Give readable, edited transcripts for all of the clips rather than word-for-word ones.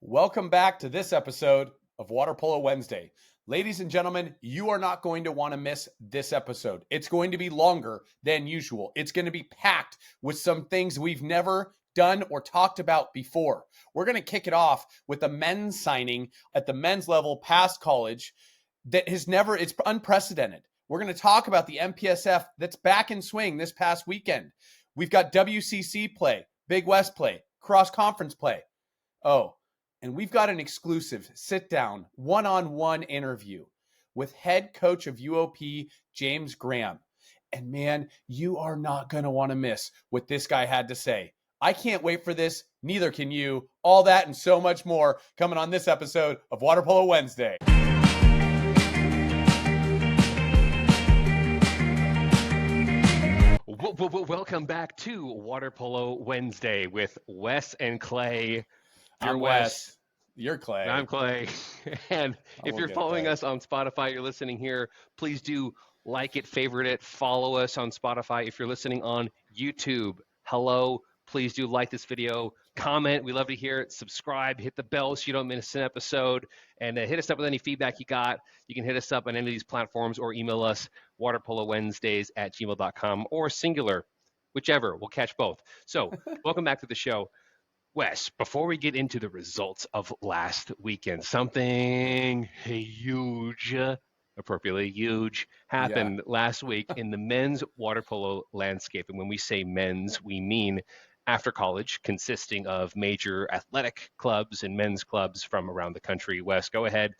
Welcome back to this episode of Water Polo Wednesday. Ladies and gentlemen, you are not going to want to miss this episode. It's going to be longer than usual. It's going to be packed with some things we've never done or talked about before. We're going to kick it off with a men's signing at the men's level past college that has never, it's unprecedented. We're going to talk about the MPSF that's back in swing this past weekend. We've got WCC play, Big West play, cross-conference play. Oh, and we've got an exclusive sit-down, one-on-one interview with head coach of UOP, James Graham. And man, you are not going to want to miss what this guy had to say. I can't wait for this. Neither can you. All that and so much more coming on this episode of Water Polo Wednesday. Welcome back to Water Polo Wednesday with Wes and Clay. I'm Wes. You're Clay. I'm Clay. And if you're following us on Spotify, you're listening here, please do like it, favorite it, follow us on Spotify. If you're listening on YouTube, hello, please do like this video, comment. We love to hear it. Subscribe, hit the bell so you don't miss an episode, and hit us up with any feedback you got. You can hit us up on any of these platforms or email us waterpolowednesdays@gmail.com or singular, whichever. We'll catch both. So welcome back to the show. Wes, before we get into the results of last weekend, something huge, appropriately huge, happened last week in the men's water polo landscape. And when we say men's, we mean after college, consisting of major athletic clubs and men's clubs from around the country. Wes, go ahead,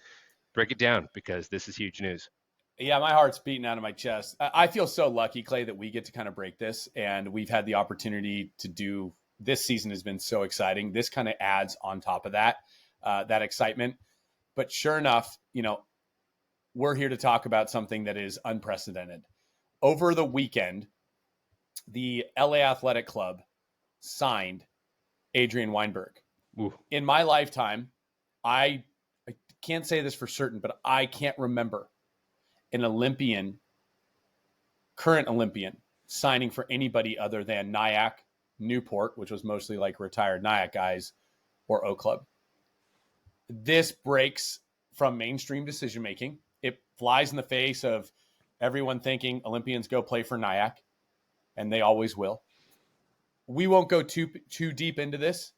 break it down, because this is huge news. Yeah, my heart's beating out of my chest. I feel so lucky, Clay, that we get to kind of break this, and we've had the opportunity to do. This season has been so exciting. This kind of adds on top of that, that excitement. But sure enough, we're here to talk about something that is unprecedented. Over the weekend, the LA Athletic Club signed Adrian Weinberg. Ooh. In my lifetime, I can't say this for certain, but I can't remember an current Olympian, signing for anybody other than LAAC, Newport, which was mostly like retired LAAC guys, or O Club. This breaks from mainstream decision-making. It flies in the face of everyone thinking Olympians go play for LAAC, and they always will. We won't go too deep into this,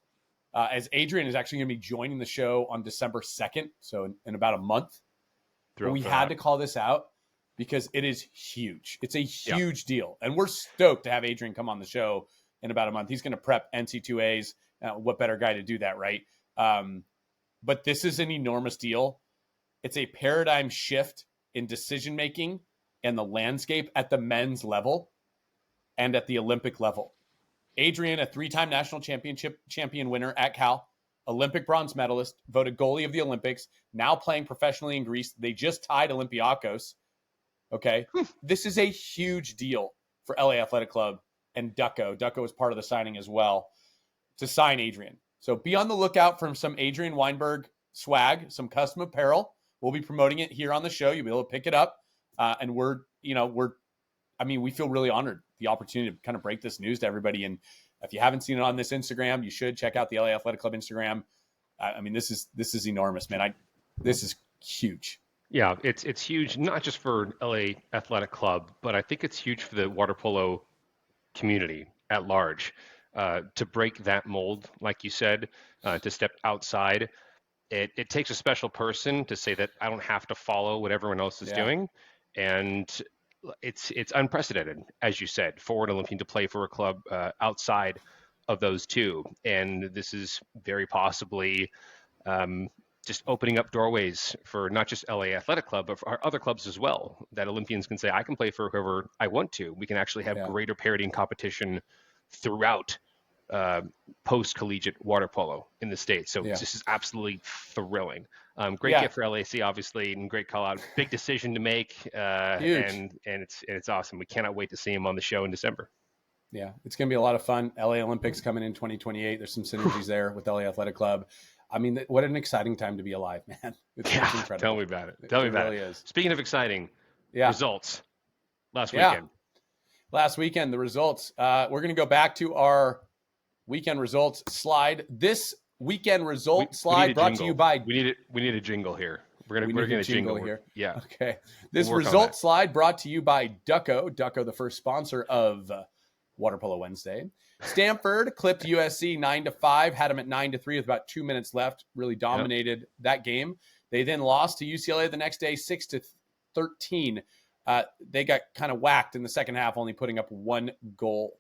as Adrian is actually going to be joining the show on December 2nd, so in about a month. But we had to call this out because it is huge. It's a huge deal, and we're stoked to have Adrian come on the show in about a month. He's going to prep NC2As. What better guy to do that, right? But this is an enormous deal. It's a paradigm shift in decision-making and the landscape at the men's level and at the Olympic level. Adrian, a three-time national champion winner at Cal, Olympic bronze medalist, voted goalie of the Olympics, now playing professionally in Greece. They just tied Olympiacos. Okay. This is a huge deal for LA Athletic Club and Ducko. Ducko was part of the signing as well to sign Adrian. So be on the lookout for some Adrian Weinberg swag, some custom apparel. We'll be promoting it here on the show. You'll be able to pick it up. And we feel really honored the opportunity to kind of break this news to everybody. And if you haven't seen it on this Instagram, you should check out the LA Athletic Club Instagram. This is enormous, man. This is huge. Yeah, it's huge, not just for LA Athletic Club, but I think it's huge for the water polo community at large, to break that mold, like you said, to step outside. It takes a special person to say that I don't have to follow what everyone else is doing. And it's unprecedented, as you said, for an Olympian to play for a club outside of those two. And this is very possibly just opening up doorways for not just LA Athletic Club, but for our other clubs as well, that Olympians can say, I can play for whoever I want to. We can actually have greater parity and competition throughout post-collegiate water polo in the States. So this is absolutely thrilling. Great gift for LAC, obviously, and great call out. Big decision to make, and it's awesome. We cannot wait to see him on the show in December. Yeah, it's going to be a lot of fun. LA Olympics coming in 2028. There's some synergies there with LA Athletic Club. What an exciting time to be alive, man. It's incredible. Tell me about it. Tell me about it. Speaking of exciting, results last weekend. Last weekend, the results. We're going to go back to our weekend results slide. This weekend result We slide need a brought to you jingle. by. We need a jingle here. We're We gonna need a jingle jingle here. Yeah. Okay. This We'll work on result that. slide brought to you by Ducko. Ducko, the first sponsor of Water Polo Wednesday. Stanford clipped USC 9-5, had them at 9-3 with about 2 minutes left. Really dominated that game. They then lost to UCLA the next day, 6-13. They got kind of whacked in the second half, only putting up one goal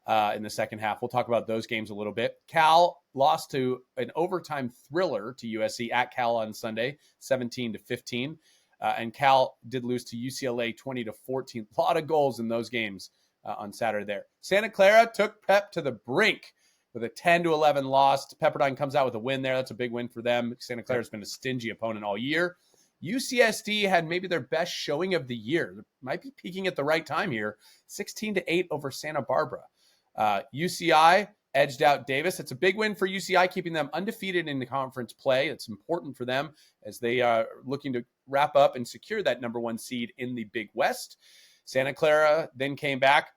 in the second half. We'll talk about those games a little bit. Cal lost to an overtime thriller to USC at Cal on Sunday, 17-15. And Cal did lose to UCLA 20-14. A lot of goals in those games on Saturday there. Santa Clara took Pep to the brink with a 10-11 loss. Pepperdine comes out with a win there. That's a big win for them. Santa Clara's been a stingy opponent all year. UCSD had maybe their best showing of the year. They might be peaking at the right time here. 16-8 over Santa Barbara. UCI edged out Davis. It's a big win for UCI, keeping them undefeated in the conference play. It's important for them as they are looking to wrap up and secure that number one seed in the Big West. Santa Clara then came back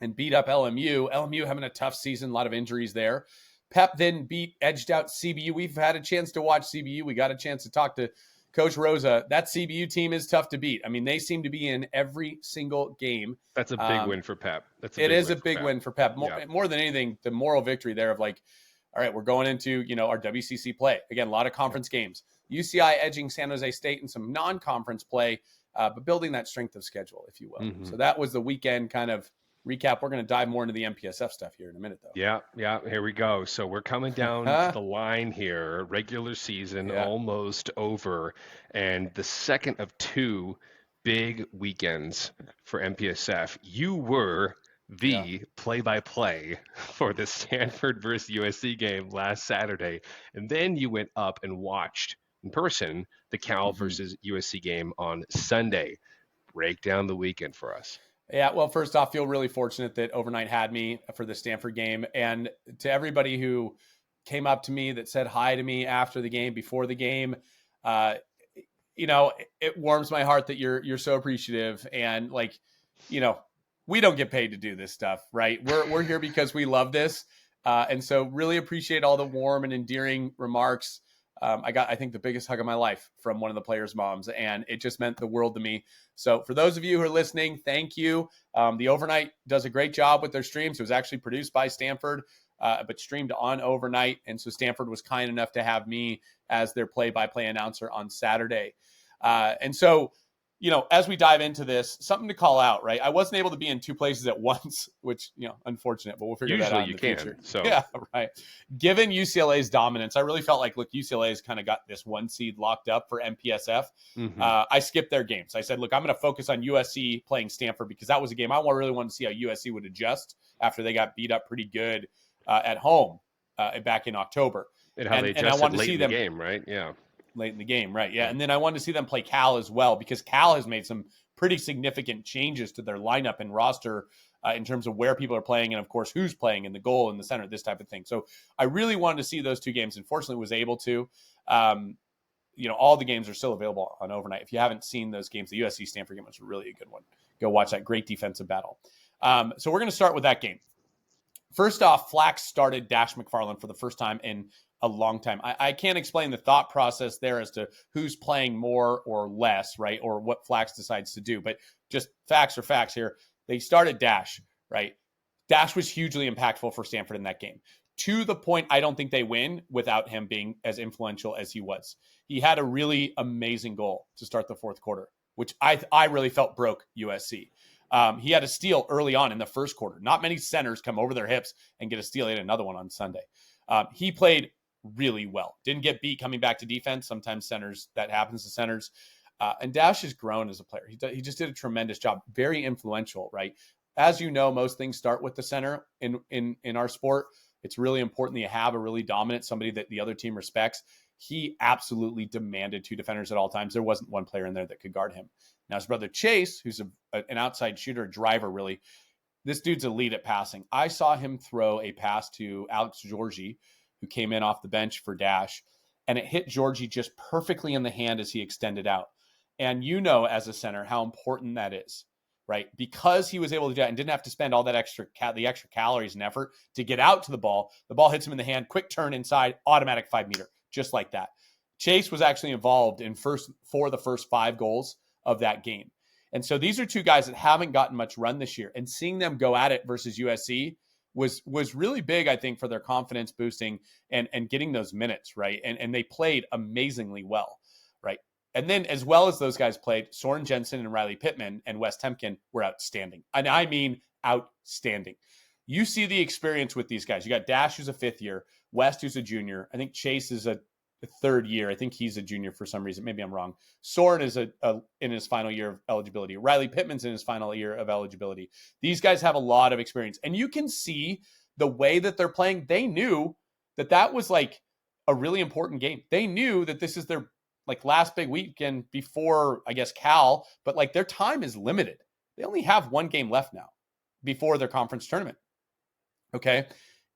and beat up LMU. LMU having a tough season, a lot of injuries there. Pep then edged out CBU. We've had a chance to watch CBU. We got a chance to talk to Coach Rosa. That CBU team is tough to beat. I mean, they seem to be in every single game. That's a big win for Pep. It is a big win for Pep. More than anything, the moral victory there of like, all right, we're going into, our WCC play. Again, a lot of conference games. UCI edging San Jose State in some non-conference play, but building that strength of schedule, if you will. Mm-hmm. So that was the weekend kind of recap. We're going to dive more into the MPSF stuff here in a minute, though. Yeah. Here we go. So we're coming down to the line here. Regular season almost over, and the second of two big weekends for MPSF. You were the play-by-play for the Stanford versus USC game last Saturday, and then you went up and watched in person the Cal versus USC game on Sunday. Break down the weekend for us. Yeah, well, first off, feel really fortunate that Overnight had me for the Stanford game. And to everybody who came up to me that said hi to me after the game, before the game, it warms my heart that you're so appreciative. And we don't get paid to do this stuff, right? We're here because we love this. And so really appreciate all the warm and endearing remarks. I got, I think, the biggest hug of my life from one of the players' moms, and it just meant the world to me. So for those of you who are listening, thank you. The Overnight does a great job with their streams. It was actually produced by Stanford, but streamed on Overnight. And so Stanford was kind enough to have me as their play-by-play announcer on Saturday. And so, as we dive into this, something to call out, right? I wasn't able to be in two places at once, which, unfortunate, but we'll figure that out in the future. So yeah, right. Given UCLA's dominance, I really felt like, look, UCLA's kind of got this one seed locked up for MPSF. Mm-hmm. I skipped their games. I said, look, I'm going to focus on USC playing Stanford because that was a game I really wanted to see how USC would adjust after they got beat up pretty good at home back in October. And how they adjusted late in the game, right? Yeah. Late in the game, right? Yeah. And then I wanted to see them play Cal as well because Cal has made some pretty significant changes to their lineup and roster in terms of where people are playing and, of course, who's playing in the goal in the center, this type of thing. So I really wanted to see those two games. Unfortunately, was able to. All the games are still available on Overnight. If you haven't seen those games, the USC Stanford game was really a good one. Go watch that great defensive battle. So we're going to start with that game. First off, Flax started Dash McFarland for the first time in a long time. I can't explain the thought process there as to who's playing more or less, right? Or what Flax decides to do. But just facts are facts here. They started Dash, right? Dash was hugely impactful for Stanford in that game. To the point, I don't think they win without him being as influential as he was. He had a really amazing goal to start the fourth quarter, which I really felt broke USC. He had a steal early on in the first quarter. Not many centers come over their hips and get a steal. He had another one on Sunday. He played really well. Didn't get beat coming back to defense. Sometimes that happens to centers. And Dash has grown as a player. He just did a tremendous job. Very influential, right? As you know, most things start with the center in our sport. It's really important that you have a really dominant, somebody that the other team respects. He absolutely demanded two defenders at all times. There wasn't one player in there that could guard him. Now, his brother Chase, who's an outside shooter, a driver, really, this dude's elite at passing. I saw him throw a pass to Alex Georgie, who came in off the bench for Dash, and it hit Georgie just perfectly in the hand as he extended out. And as a center, how important that is. right? Because he was able to do that and didn't have to spend all that extra calories and effort to get out to the ball hits him in the hand, quick turn inside, automatic 5-meter, just like that. Chase was actually involved for the first 5 goals of that game. And so these are 2 guys that haven't gotten much run this year, and seeing them go at it versus USC was really big, I think, for their confidence boosting and getting those minutes, right? And they played amazingly well, right? And then as well as those guys played, Soren Jensen and Riley Pittman and Wes Temkin were outstanding. And I mean outstanding. You see the experience with these guys. You got Dash, who's a 5th year, West, who's a junior. I think Chase is a 3rd year. I think he's a junior for some reason. Maybe I'm wrong. Soren is in his final year of eligibility. Riley Pittman's in his final year of eligibility. These guys have a lot of experience. And you can see the way that they're playing. They knew that was like a really important game. They knew that this is their like last big weekend before, I guess, Cal, but like their time is limited. They only have 1 game left now before their conference tournament. Okay.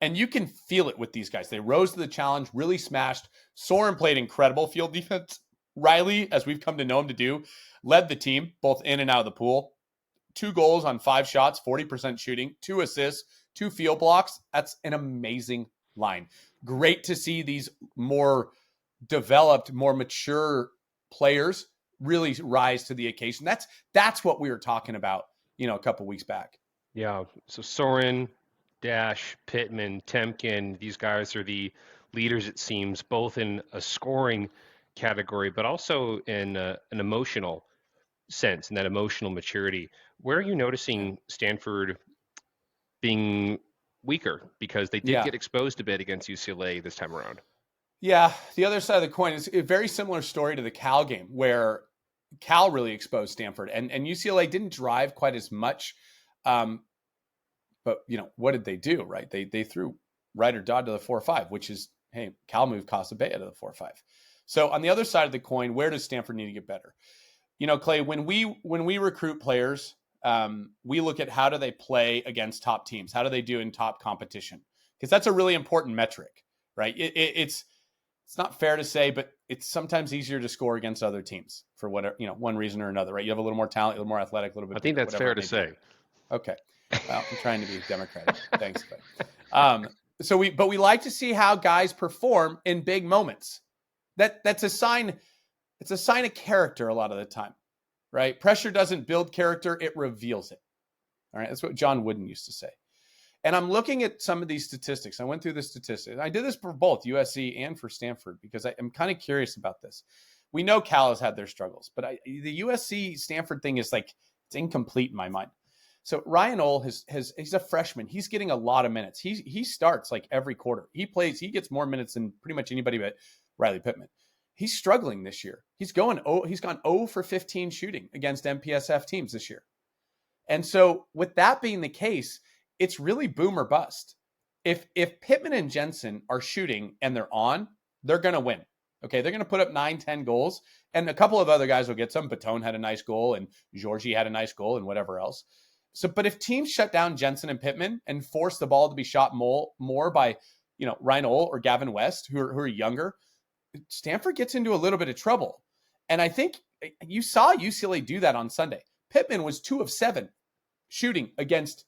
And you can feel it with these guys. They rose to the challenge, really smashed. Soren played incredible field defense. Riley, as we've come to know him to do, led the team both in and out of the pool. 2 goals on 5 shots, 40% shooting, 2 assists, 2 field blocks. That's an amazing line. Great to see these more developed, more mature players really rise to the occasion. That's what we were talking about, a couple weeks back. Yeah. So Soren, Dash, Pittman, Temkin, these guys are the leaders, it seems, both in a scoring category, but also in an emotional sense, and that emotional maturity. Where are you noticing Stanford being weaker? Because they did get exposed a bit against UCLA this time around. Yeah, the other side of the coin is a very similar story to the Cal game, where Cal really exposed Stanford, and UCLA didn't drive quite as much. But what did they do, right? They threw Ryder Dodd to the 4-5, which is, hey, Cal moved Casabella to the 4-5. So on the other side of the coin, where does Stanford need to get better? Clay, when we recruit players, we look at how do they play against top teams? How do they do in top competition? Because that's a really important metric, right? It's not fair to say, but it's sometimes easier to score against other teams for whatever, one reason or another, right? You have a little more talent, a little more athletic, a little bit. I think that's fair to say. Okay. Well, I'm trying to be democratic. Thanks, Clay. But we like to see how guys perform in big moments. That's a sign. It's a sign of character a lot of the time, right? Pressure doesn't build character; it reveals it. All right, that's what John Wooden used to say. And I'm looking at some of these statistics. I went through the statistics. I did this for both USC and for Stanford because I'm kind of curious about this. We know Cal has had their struggles, but the USC Stanford thing is like it's incomplete in my mind. So Ryan Ole he's a freshman. He's getting a lot of minutes. He starts like every quarter. He gets more minutes than pretty much anybody but Riley Pittman. He's struggling this year. He's gone 0 for 15 shooting against MPSF teams this year. And so with that being the case, it's really boom or bust. If Pittman and Jensen are shooting and they're on, they're going to win. Okay, they're going to put up 9-10 goals, and a couple of other guys will get some. Baton had a nice goal, and Georgie had a nice goal, and whatever else. So, but if teams shut down Jensen and Pittman and force the ball to be shot more by, Ryan Ole or Gavin West, who are younger, Stanford gets into a little bit of trouble. And I think you saw UCLA do that on Sunday. Pittman was 2 of 7 shooting against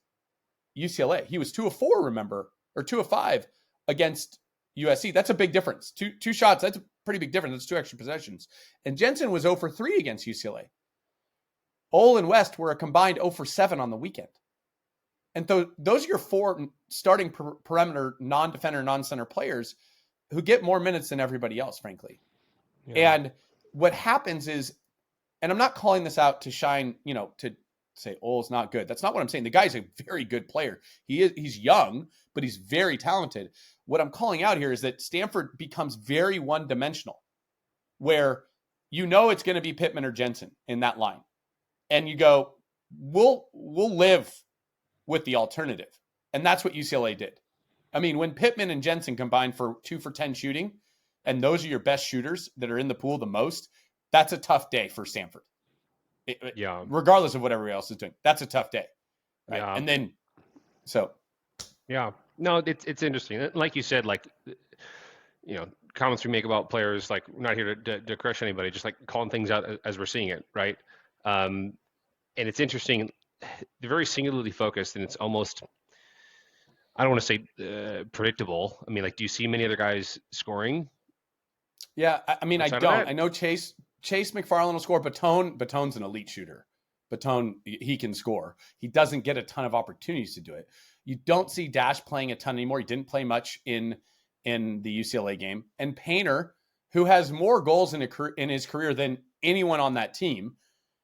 UCLA. He was 2 of 4, remember, or 2 of 5 against USC. That's a big difference. Two shots, that's a pretty big difference. That's 2 extra possessions. And Jensen was 0 for 3 against UCLA. Ole and West were a combined 0 for 7 on the weekend. And those are your 4 starting perimeter, non-defender, non-center players who get more minutes than everybody else, frankly. Yeah. And what happens is, and I'm not calling this out to shine, to say Ole's not good. That's not what I'm saying. The guy's a very good player. He's young, but he's very talented. What I'm calling out here is that Stanford becomes very one-dimensional, where it's going to be Pittman or Jensen in that line. And you go, we'll live with the alternative. And that's what UCLA did. I mean, when Pittman and Jensen combined for 2 for 10 shooting, and those are your best shooters that are in the pool the most, that's a tough day for Stanford. Regardless of what everybody else is doing, that's a tough day. Right? Yeah. And then, yeah, no, it's interesting. Like you said, comments we make about players, like we're not here to crush anybody, just like calling things out as we're seeing it, right? And it's interesting. they're very singularly focused, and it's almost, I don't want to say predictable. I mean, like, do you see many other guys scoring Yeah, I mean, I outside of don't. that? I know Chase McFarland will score. Baton's an elite shooter. Baton, he can score. He doesn't get a ton of opportunities to do it. You don't see Dash playing a ton anymore. He didn't play much in the UCLA game. And Painter, who has more goals in his career than anyone on that team,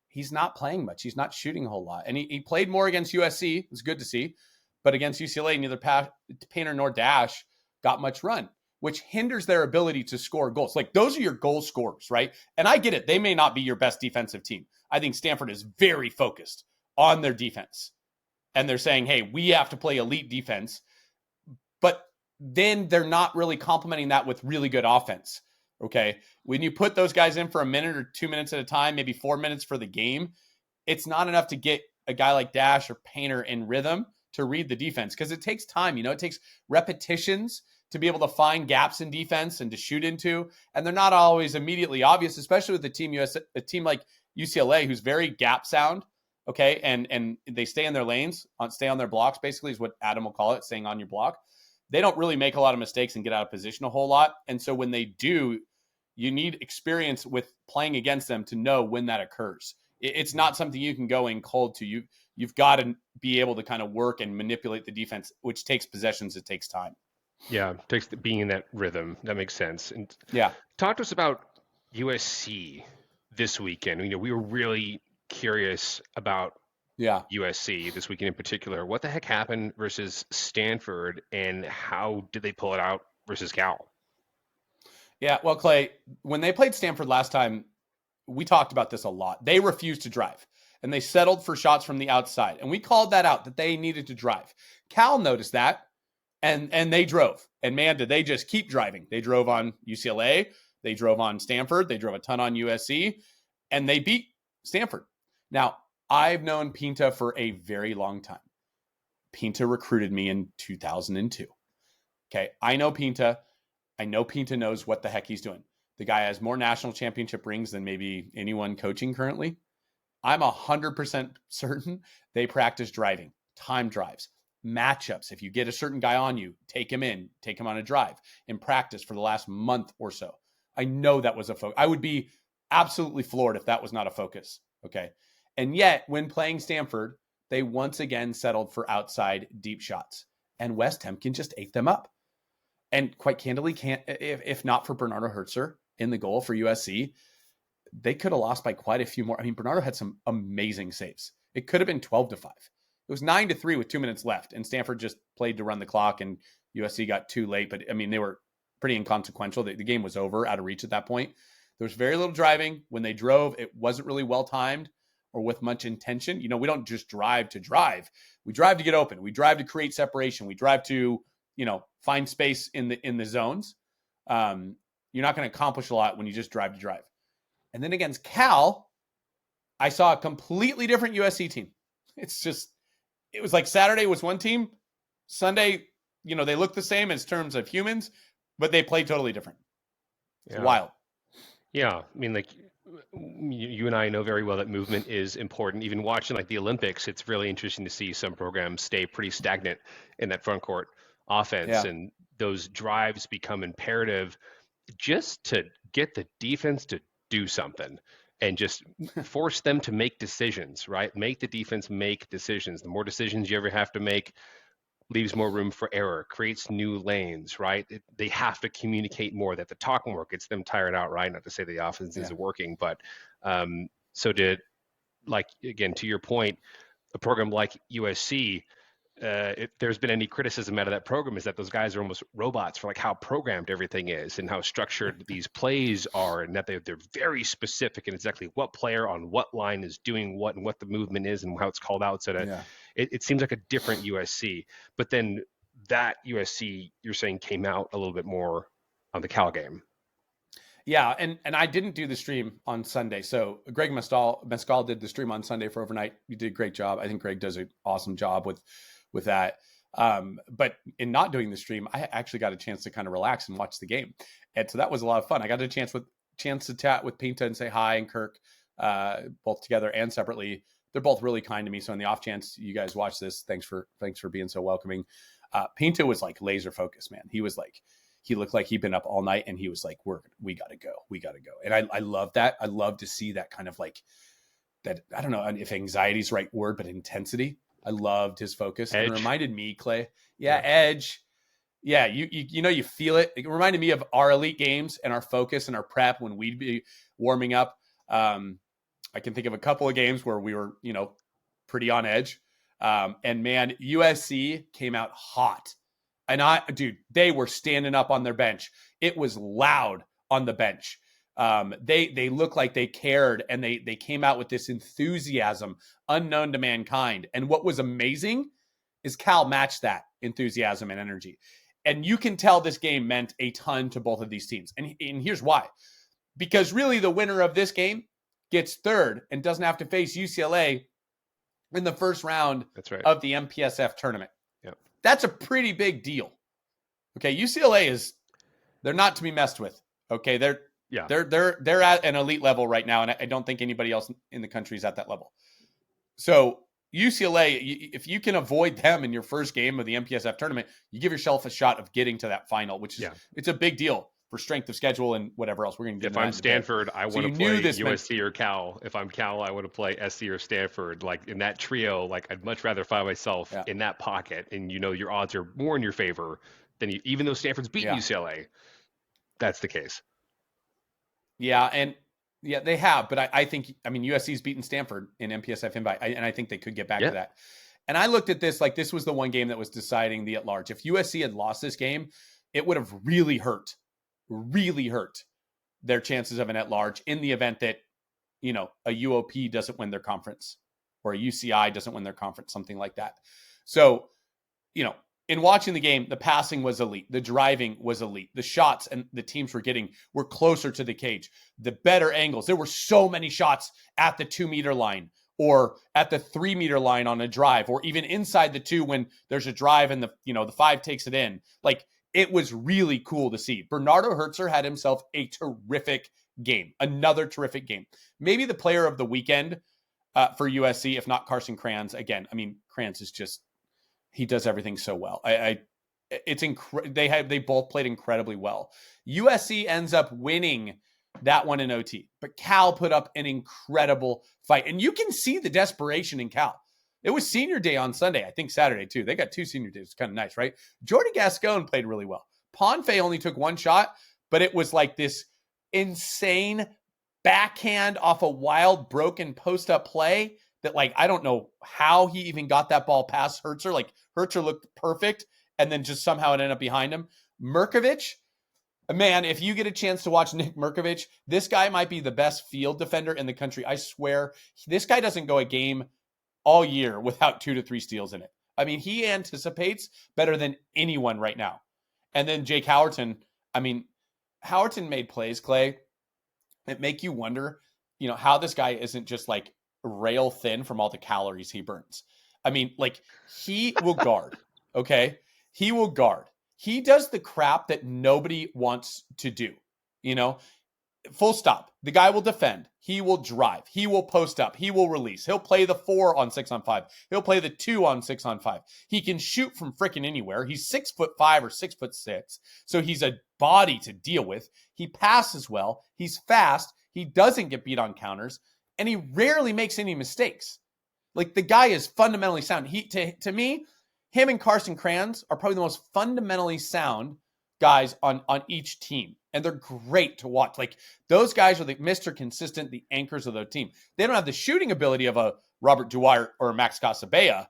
he's not playing much. He's not shooting a whole lot. And he played more against USC. It's good to see. But against UCLA, neither Painter nor Dash got much run, which hinders their ability to score goals. Like, those are your goal scorers, right? And I get it. They may not be your best defensive team. I think Stanford is very focused on their defense. And they're saying, hey, we have to play elite defense. But then they're not really complementing that with really good offense. Okay. When you put those guys in for a minute or 2 minutes at a time, maybe 4 minutes for the game, it's not enough to get a guy like Dash or Painter in rhythm to read the defense, because it takes time. It takes repetitions to be able to find gaps in defense and to shoot into. And they're not always immediately obvious, especially with a team like UCLA, who's very gap sound. Okay. And they stay in their lanes, stay on their blocks, basically, is what Adam will call it, staying on your block. They don't really make a lot of mistakes and get out of position a whole lot. And so when they do, you need experience with playing against them to know when that occurs. It's not something you can go in cold to. You've got to be able to kind of work and manipulate the defense, which takes possessions. It takes time. Yeah, takes being in that rhythm. That makes sense. And Yeah. talk to us about USC this weekend. We were really curious about USC this weekend in particular. What the heck happened versus Stanford, and how did they pull it out versus Cal? Yeah, well, Clay, when they played Stanford last time, we talked about this a lot. They refused to drive, and they settled for shots from the outside. And we called that out, that they needed to drive. Cal noticed that, and they drove. And man, did they just keep driving. They drove on UCLA. They drove on Stanford. They drove a ton on USC, and they beat Stanford. Now, I've known Pinta for a very long time. Pinta recruited me in 2002. Okay, I know Pinta. I know Pinta knows what the heck he's doing. The guy has more national championship rings than maybe anyone coaching currently. I'm 100% certain they practice driving, time drives, matchups. If you get a certain guy on you, take him on a drive in practice for the last month or so. I know that was a focus. I would be absolutely floored if that was not a focus. Okay. And yet, when playing Stanford, they once again settled for outside deep shots. And West Temkin just ate them up. And quite candidly, if not for Bernardo Hertzer in the goal for USC, they could have lost by quite a few more. I mean, Bernardo had some amazing saves. It could have been 12-5. It was 9-3 with 2 minutes left, and Stanford just played to run the clock, and USC got too late. But I mean, they were pretty inconsequential. The game was over, out of reach at that point. There was very little driving. When they drove, it wasn't really well timed or with much intention. We don't just drive to drive. We drive to get open. We drive to create separation. We drive to find space in the zones. You're not going to accomplish a lot when you just drive to drive. And then against Cal, I saw a completely different USC team. It was like Saturday was one team. Sunday, they look the same in terms of humans, but they play totally different. It's wild. Yeah. I mean, like, you and I know very well that movement is important. Even watching like the Olympics, it's really interesting to see some programs stay pretty stagnant in that front court offense, and those drives become imperative just to get the defense to do something and just force them to make decisions, right? Make the defense make decisions. The more decisions you ever have to make leaves more room for error, creates new lanes, right? They have to communicate more. That the talk more gets them tired out, right? Not to say the offense isn't working, but again, to your point, a program like USC, if there's been any criticism out of that program, is that those guys are almost robots for like how programmed everything is and how structured these plays are, and that they're very specific in exactly what player on what line is doing what and what the movement is and how it's called out. So that it seems like a different USC. But then that USC, you're saying, came out a little bit more on the Cal game. Yeah, and I didn't do the stream on Sunday. So Greg Mescal did the stream on Sunday for overnight. You did a great job. I think Greg does an awesome job with that. But in not doing the stream, I actually got a chance to kind of relax and watch the game. And so that was a lot of fun. I got a chance to chat with Pinta and say hi, and Kirk, both together and separately. they're both really kind to me. So in the off chance you guys watch this, thanks for being so welcoming. Pinto was like laser focused, man. He was like, he looked like he'd been up all night, and he was like, we got to go. And I love that. I love to see that kind of like that. I don't know if anxiety is the right word, but intensity. I loved his focus. Edge. And it reminded me, Clay. Yeah. Edge. Yeah. You feel it. It reminded me of our elite games and our focus and our prep when we'd be warming up. I can think of a couple of games where we were, pretty on edge. And man, USC came out hot. And they were standing up on their bench. It was loud on the bench. They looked like they cared, and they came out with this enthusiasm unknown to mankind. And what was amazing is Cal matched that enthusiasm and energy. And you can tell this game meant a ton to both of these teams. And here's why. Because really the winner of this game gets third and doesn't have to face UCLA in the first round of the MPSF tournament. Yep. That's a pretty big deal. Okay, UCLA they're not to be messed with. Okay, they're at an elite level right now, and I don't think anybody else in the country is at that level. So UCLA, if you can avoid them in your first game of the MPSF tournament, you give yourself a shot of getting to that final, which is it's a big deal for strength of schedule and whatever else. We're going to get. If I'm Stanford, I want to play USC or Cal. If I'm Cal, I want to play SC or Stanford. Like in that trio, like I'd much rather find myself in that pocket, and your odds are more in your favor than even though Stanford's beaten UCLA. That's the case. Yeah, and they have, but I think USC's beaten Stanford in MPSF invite, and I think they could get back to that. And I looked at this like this was the one game that was deciding the at-large. If USC had lost this game, it would have really hurt their chances of an at-large in the event that, a UOP doesn't win their conference or a UCI doesn't win their conference, something like that. So, in watching the game, the passing was elite. The driving was elite. The shots and the teams were getting were closer to the cage. The better angles. There were so many shots at the 2-meter line or at the 3-meter line on a drive, or even inside the 2 when there's a drive and the 5 takes it in. Like, it was really cool to see. Bernardo Hertzer had himself a terrific game. Another terrific game. Maybe the player of the weekend for USC, if not Carson Kranz. Again, Kranz is just, he does everything so well. They both played incredibly well. USC ends up winning that one in OT, but Cal put up an incredible fight. And you can see the desperation in Cal. It was senior day on Sunday. I think Saturday too. They got 2 senior days. It's kind of nice, right? Jordy Gascon played really well. Ponfey only took 1 shot, but it was like this insane backhand off a wild broken post-up play that, like, I don't know how he even got that ball past Hertzer. Like, Hertzer looked perfect, and then just somehow it ended up behind him. Merkovich, man, if you get a chance to watch Nick Merkovich, this guy might be the best field defender in the country. I swear, this guy doesn't go a game all year without 2 to 3 steals in it. He anticipates better than anyone right now. And then Jake Howerton, Howerton made plays, Clay, that make you wonder, how this guy isn't just like rail thin from all the calories he burns. He will guard, okay? He will guard. He does the crap that nobody wants to do, full stop. The guy will defend. He will drive. He will post up. He will release. He'll play the 4 on 6 on 5. He'll play the 2 on 6 on 5. He can shoot from freaking anywhere. He's 6'5" or 6'6", so he's a body to deal with. He passes well. He's fast. He doesn't get beat on counters, and he rarely makes any mistakes. Like, the guy is fundamentally sound. To me, him and Carson Kranz are probably the most fundamentally sound guys on each team. And they're great to watch. Like, those guys are the Mr. Consistent, the anchors of the team. They don't have the shooting ability of a Robert Dwyer or a Max Casabella,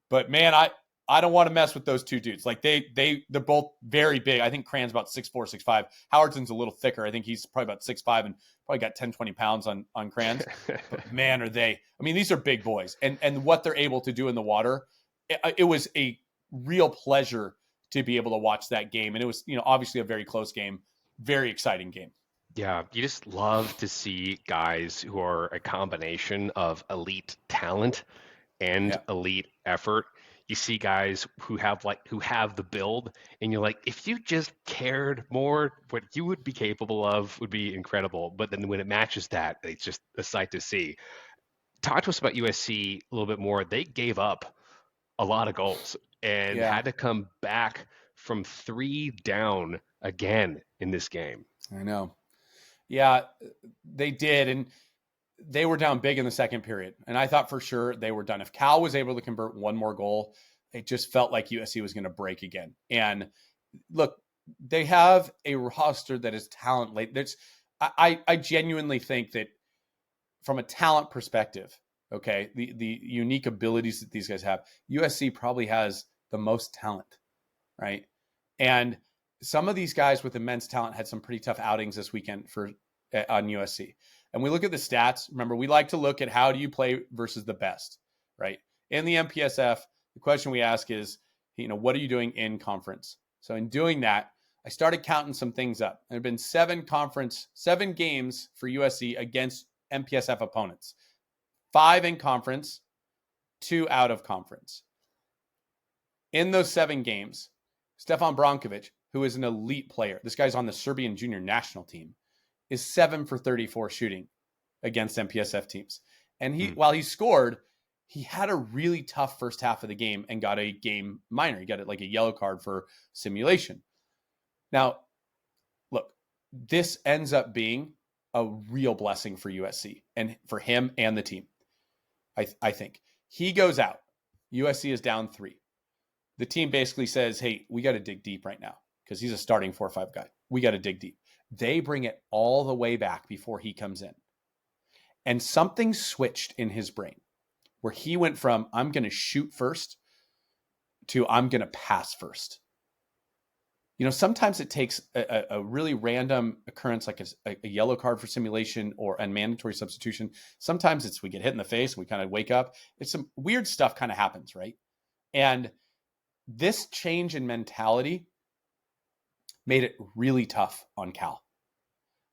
but man, I don't want to mess with those 2 dudes. Like, they're both very big. I think Kran's about 6'4", 6'5". Howardton's a little thicker. I think he's probably about 6'5" and probably got 10, 20 pounds on Kranz. But man, are they. These are big boys. And what they're able to do in the water, it was a real pleasure to be able to watch that game. And it was, obviously a very close game. Very exciting game. Yeah, you just love to see guys who are a combination of elite talent and elite effort. You see guys who have the build, and you're like, if you just cared more, what you would be capable of would be incredible. But then when it matches that, it's just a sight to see. talk to us about USC a little bit more. They gave up a lot of goals and Yeah, had to come back from 3 down again in this game. I know. Yeah, they did. And they were down big in the second period. And I thought for sure they were done. If Cal was able to convert one more goal, it just felt like USC was going to break again. And look, they have a roster that is talent late. I genuinely think that from a talent perspective, okay, the unique abilities that these guys have, USC probably has the most talent, right? And some of these guys with immense talent had some pretty tough outings this weekend on USC. And we look at the stats. Remember, we like to look at how do you play versus the best, right? In the MPSF, the question we ask is, what are you doing in conference? So in doing that, I started counting some things up. There have been 7 games for USC against MPSF opponents. 5 in conference, 2 out of conference. In those 7 games, Stefan Brankovic, who is an elite player, this guy's on the Serbian junior national team, is 7 for 34 shooting against MPSF teams. And while he scored, he had a really tough first half of the game and got a game minor. He got it like a yellow card for simulation. Now, look, this ends up being a real blessing for USC and for him and the team. I think he goes out. USC is down 3. The team basically says, hey, we got to dig deep right now because he's a starting 4-5 guy. We got to dig deep. They bring it all the way back before he comes in. And something switched in his brain where he went from, I'm going to shoot first to I'm going to pass first. Sometimes it takes a really random occurrence like a yellow card for simulation or a mandatory substitution. Sometimes it's we get hit in the face and we kind of wake up. It's some weird stuff kind of happens, right? And this change in mentality made it really tough on Cal.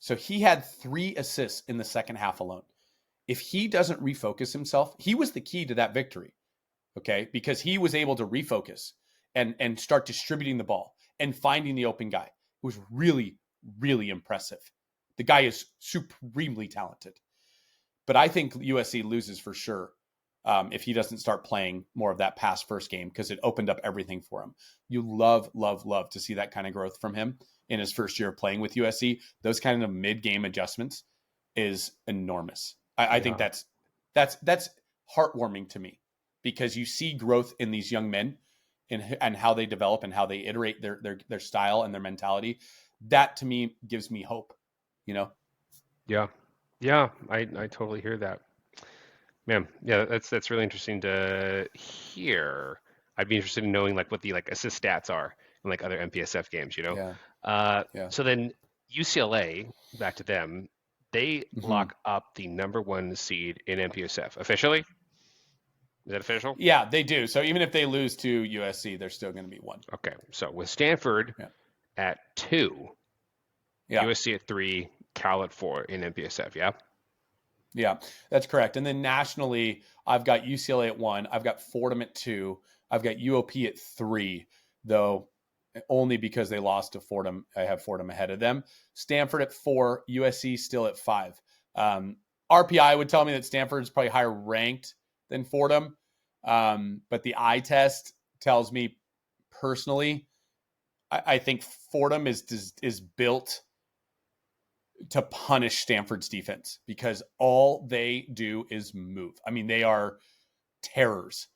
So he had 3 assists in the second half alone. If he doesn't refocus himself, he was the key to that victory, okay? Because he was able to refocus and start distributing the ball and finding the open guy. It was really, really impressive. The guy is supremely talented. But I think USC loses for sure if he doesn't start playing more of that pass first game because it opened up everything for him. You love, love, love to see that kind of growth from him in his first year of playing with USC. Those kind of mid-game adjustments is enormous. I think that's heartwarming to me because you see growth in these young men and how they develop and how they iterate their style and their mentality. That to me gives me hope, Yeah. I totally hear that. Man, yeah, that's really interesting to hear. I'd be interested in knowing like what the assist stats are in like other MPSF games, Yeah. So then UCLA, back to them, they Mm-hmm. lock up the number 1 seed in MPSF officially. Is that official? Yeah, they do. So even if they lose to USC, they're still going to be 1. Okay, so with Stanford at 2, USC at 3, Cal at 4 in MPSF, yeah? Yeah, that's correct. And then nationally, I've got UCLA at 1. I've got Fordham at 2. I've got UOP at 3, though only because they lost to Fordham. I have Fordham ahead of them. Stanford at 4. USC still at 5. RPI would tell me that Stanford is probably higher ranked than Fordham. But the eye test tells me personally, I think Fordham is built to punish Stanford's defense because all they do is move. I mean, they are terrors.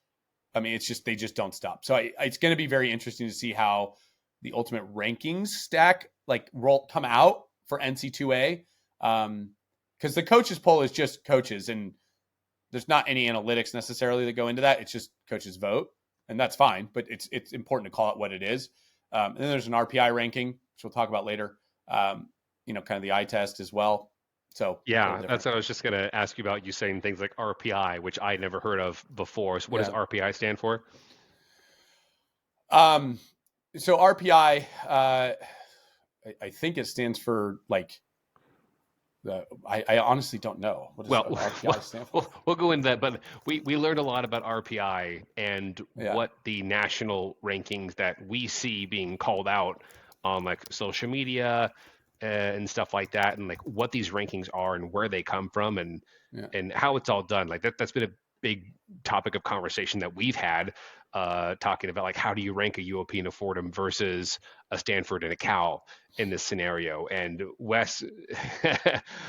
I mean, they just don't stop. So it's going to be very interesting to see how the ultimate rankings stack come out for NC2A. Because the coaches poll is just coaches and there's not any analytics necessarily that go into that. It's just coaches vote and that's fine, but it's important to call it what it is. And then there's an RPI ranking, which we'll talk about later. Kind of the eye test as well. So yeah, that's what I was just going to ask you about. You saying things like RPI, which I never heard of before. So what does RPI stand for? So RPI, I think it stands for I honestly don't know. What does RPI stand for? We'll go into that, but we learned a lot about RPI and what the national rankings that we see being called out on social media and stuff like that, and like what these rankings are and where they come from, and how it's all done. Like that's been a big topic of conversation that we've had, talking about like how do you rank a UOP and a Fordham versus a Stanford and a Cal in this scenario. And Wes,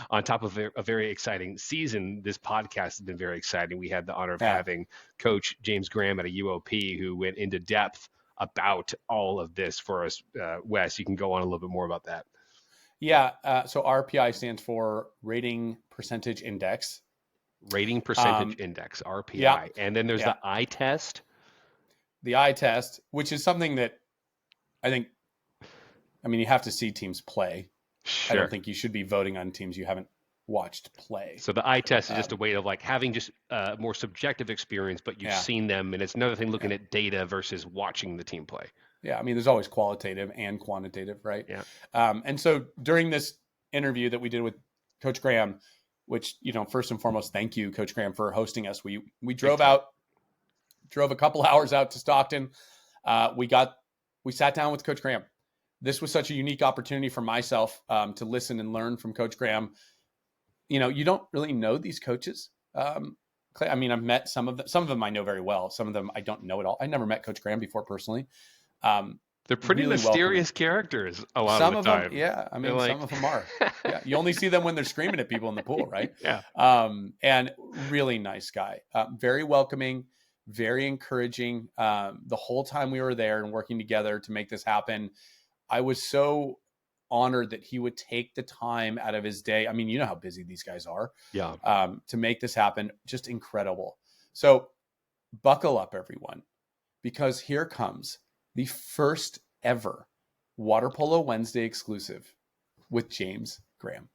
on top of a very exciting season, this podcast has been very exciting. We had the honor of having Coach James Graham at a UOP who went into depth about all of this for us. Wes, you can go on a little bit more about that. Yeah. So RPI stands for Rating Percentage Index. Rating Percentage Index, RPI. Yeah. And then there's the eye test. The eye test, which is something that I think, you have to see teams play. Sure. I don't think you should be voting on teams you haven't watched play. So the eye test is just a way of like having just a more subjective experience, but you've seen them, and it's another thing looking at data versus watching the team play. Yeah, there's always qualitative and quantitative, right? Yeah. And so during this interview that we did with Coach Graham, which, first and foremost, thank you, Coach Graham, for hosting us. We drove a couple hours out to Stockton. We sat down with Coach Graham. This was such a unique opportunity for myself to listen and learn from Coach Graham. You don't really know these coaches. I've met some of them. Some of them I know very well. Some of them I don't know at all. I never met Coach Graham before personally. They're pretty really mysterious characters a lot of the time. Them, yeah. Some of them are. Yeah. You only see them when they're screaming at people in the pool, right? Yeah. And really nice guy. Very welcoming, very encouraging. The whole time we were there and working together to make this happen, I was so honored that he would take the time out of his day. You know how busy these guys are. Yeah. To make this happen. Just incredible. So buckle up, everyone, because here comes the first ever Water Polo Wednesday exclusive with James Graham.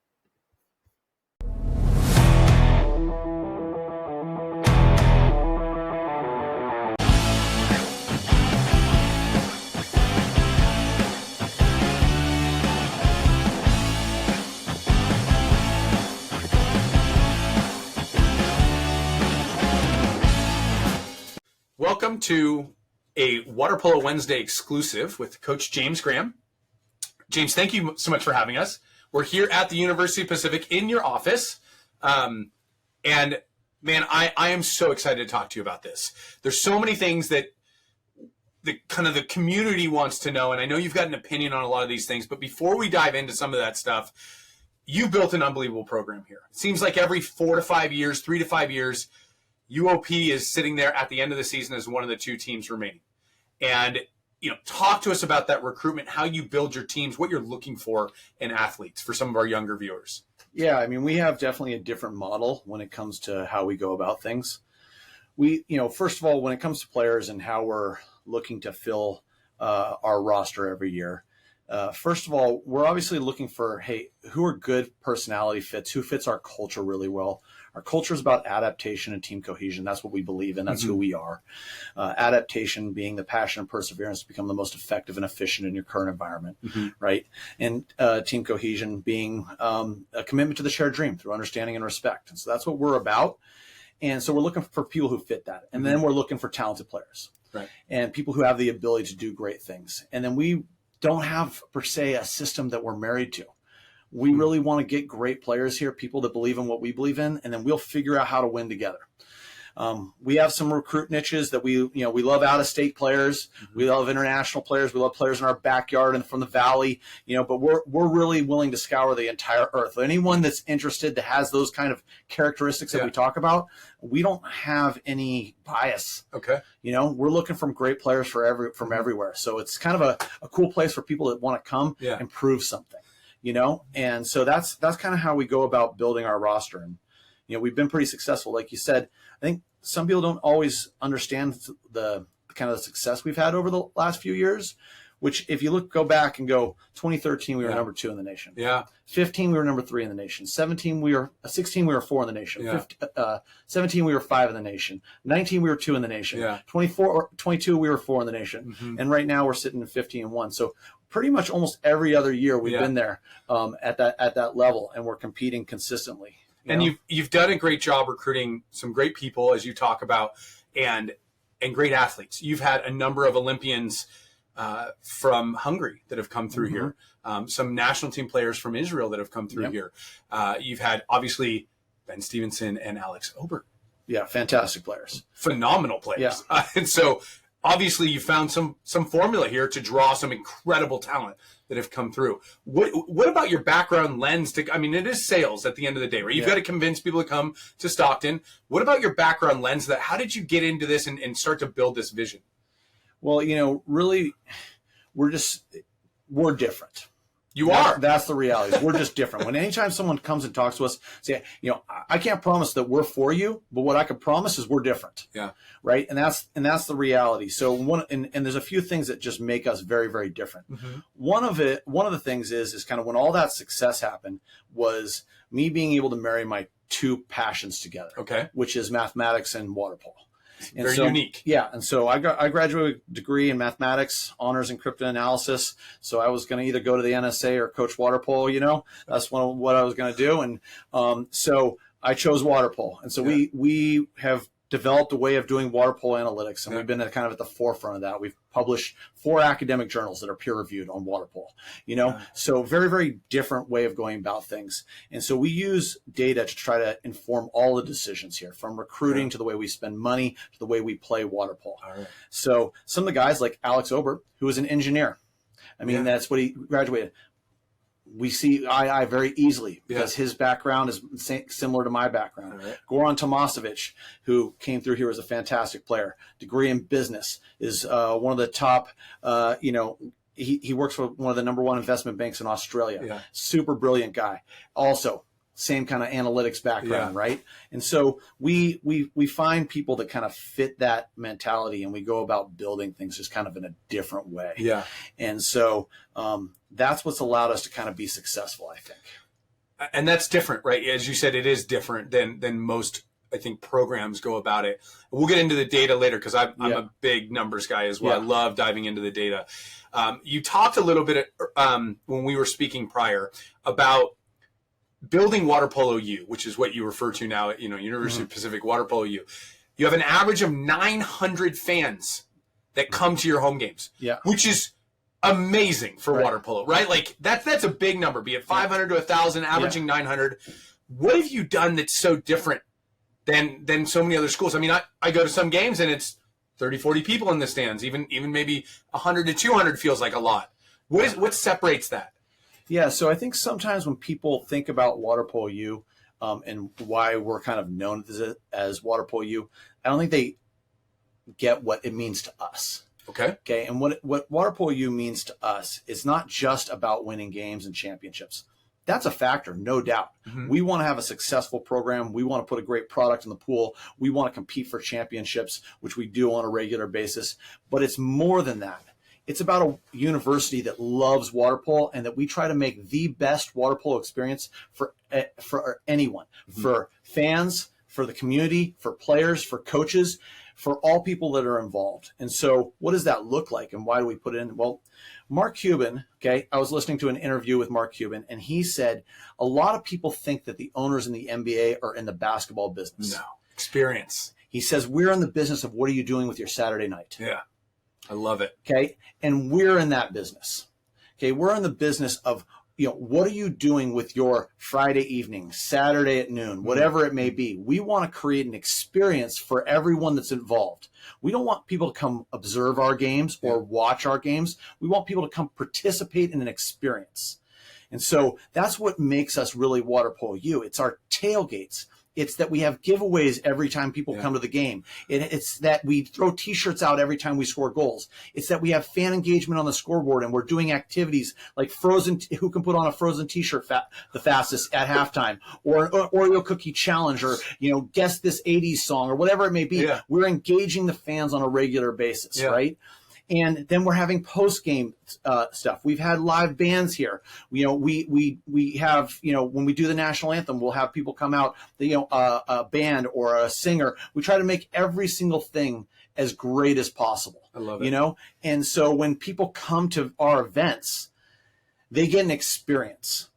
Welcome to a Water Polo Wednesday exclusive with Coach James Graham. James, thank you so much for having us. We're here at the University of Pacific in your office. And man, I am so excited to talk to you about this. There's so many things that the community wants to know. And I know you've got an opinion on a lot of these things, but before we dive into some of that stuff, you built an unbelievable program here. It seems like every 4 to 5 years, 3 to 5 years, UOP is sitting there at the end of the season as one of the 2 teams remaining. And, talk to us about that recruitment, how you build your teams, what you're looking for in athletes for some of our younger viewers. Yeah, we have definitely a different model when it comes to how we go about things. We, first of all, when it comes to players and how we're looking to fill our roster every year, first of all, we're obviously looking for, hey, who are good personality fits, who fits our culture really well. Our culture is about adaptation and team cohesion. That's what we believe in. That's who we are. Adaptation being the passion and perseverance to become the most effective and efficient in your current environment, right? And team cohesion being a commitment to the shared dream through understanding and respect. And so that's what we're about. And so we're looking for people who fit that. And then we're looking for talented players, right? And people who have the ability to do great things. And then we don't have, per se, a system that we're married to. We really want to get great players here, people that believe in what we believe in, and then we'll figure out how to win together. We have some recruit niches that we love out-of-state players. We love international players. We love players in our backyard and from the valley, but we're really willing to scour the entire earth. Anyone that's interested that has those kind of characteristics that we talk about, we don't have any bias. Okay. We're looking from great players from everywhere. So it's kind of a cool place for people that want to come and prove something. And so that's kind of how we go about building our roster. And, we've been pretty successful. Like you said, I think some people don't always understand the kind of success we've had over the last few years, which if you go back and go 2013, we were number 2 in the nation. Yeah. 15, we were number 3 in the nation. 16, we were 4 in the nation. Yeah. 17, we were 5 in the nation. 19, we were 2 in the nation. Yeah. 22, we were 4 in the nation. And right now we're sitting at 15 and 1. So pretty much almost every other year we've been there at that level, and we're competing consistently. And you've done a great job recruiting some great people, as you talk about, and great athletes. You've had a number of Olympians from Hungary that have come through here. Some national team players from Israel that have come through here. You've had, obviously, Ben Stevenson and Alex Obert. Yeah, fantastic players. Phenomenal players. Yeah. And so, obviously, you found some formula here to draw some incredible talent that have come through. What about your background lens? I mean, it is sales at the end of the day, right? You've got to convince people to come to Stockton. What about your background lens? How did you get into this and start to build this vision? Well, really, we're different. That's the reality. We're just different. When anytime someone comes and talks to us, say, I can't promise that we're for you, but what I can promise is we're different. Yeah. Right. And that's the reality. So and there's a few things that just make us very, very different. One of the things is kind of when all that success happened was me being able to marry my two passions together. Okay. Which is mathematics and water polo. And very unique. Yeah. And so I graduated with a degree in mathematics, honors in cryptanalysis. So I was going to either go to the NSA or coach water polo, that's what I was going to do. And so I chose water polo. And so we have developed a way of doing water polo analytics, and we've been kind of at the forefront of that. We've published 4 academic journals that are peer reviewed on water polo, so very, very different way of going about things. And so we use data to try to inform all the decisions here, from recruiting to the way we spend money to the way we play water polo. Right. So some of the guys like Alex Obert, who is an engineer, that's what he graduated. We see eye very easily because his background is similar to my background. Right. Goran Tomasevic, who came through here as a fantastic player, degree in business, is one of the top, he works for one of the number 1 investment banks in Australia. Yeah. Super brilliant guy. Also, same kind of analytics background, right? And so we find people that kind of fit that mentality, and we go about building things just kind of in a different way. Yeah. And so that's what's allowed us to kind of be successful, I think. And that's different, right? As you said, it is different than most, I think, programs go about it. We'll get into the data later because I'm a big numbers guy as well. I love diving into the data. You talked a little bit when we were speaking prior about building Water Polo U, which is what you refer to now at University of Pacific Water Polo U. You have an average of 900 fans that come to your home games, which is amazing for water polo, right? Like that's a big number, be it 500 to 1,000, averaging 900. What have you done that's so different than so many other schools? I mean, I go to some games and it's 30, 40 people in the stands, even maybe 100 to 200 feels like a lot. What separates that? Yeah, so I think sometimes when people think about Water Polo U and why we're kind of known as Water Polo U, I don't think they get what it means to us. Okay. And what Water Polo U means to us is not just about winning games and championships. That's a factor, no doubt. We want to have a successful program. We want to put a great product in the pool. We want to compete for championships, which we do on a regular basis. But it's more than that. It's about a university that loves water polo and that we try to make the best water polo experience for anyone, for fans, for the community, for players, for coaches, for all people that are involved. And so what does that look like and why do we put it in? Well, Mark Cuban, I was listening to an interview with Mark Cuban, and he said a lot of people think that the owners in the NBA are in the basketball business. No. Experience. He says, we're in the business of what are you doing with your Saturday night? Yeah. I love it. Okay. And we're in that business. Okay. We're in the business of, what are you doing with your Friday evening, Saturday at noon, whatever it may be? We want to create an experience for everyone that's involved. We don't want people to come observe our games or watch our games. We want people to come participate in an experience. And so that's what makes us really Water Polo U. It's our tailgates. It's that we have giveaways every time people come to the game. It's that we throw T-shirts out every time we score goals. It's that we have fan engagement on the scoreboard, and we're doing activities like who can put on a Frozen T-shirt the fastest at halftime, or an Oreo cookie challenge, or guess this 80s song, or whatever it may be. Yeah. We're engaging the fans on a regular basis, right? And then we're having post-game stuff. We've had live bands here. We have, when we do the national anthem, we'll have people come out, a band or a singer. We try to make every single thing as great as possible. I love it. And so when people come to our events, they get an experience.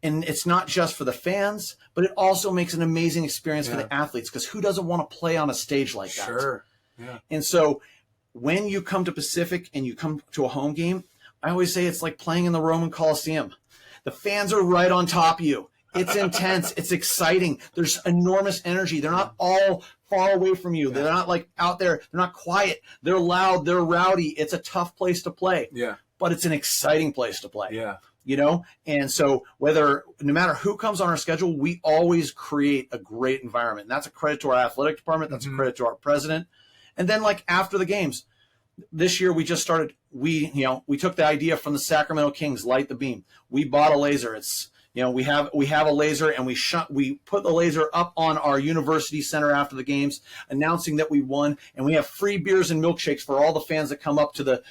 And it's not just for the fans, but it also makes an amazing experience for the athletes, because who doesn't want to play on a stage like that? Sure. Yeah. And so when you come to Pacific and you come to a home game, I always say it's like playing in the Roman Coliseum. The fans are right on top of you. It's intense. It's exciting. There's enormous energy. They're not all far away from you. They're not like out there. They're not quiet. They're loud. They're rowdy. It's a tough place to play. Yeah. But it's an exciting place to play. Yeah. You know? And so no matter who comes on our schedule, we always create a great environment. And that's a credit to our athletic department. That's a credit to our president. And then like after the games, this year we just started, we took the idea from the Sacramento Kings, Light the Beam. We bought a laser. It's, we have a laser, and we put the laser up on our university center after the games, announcing that we won, and we have free beers and milkshakes for all the fans that come up to the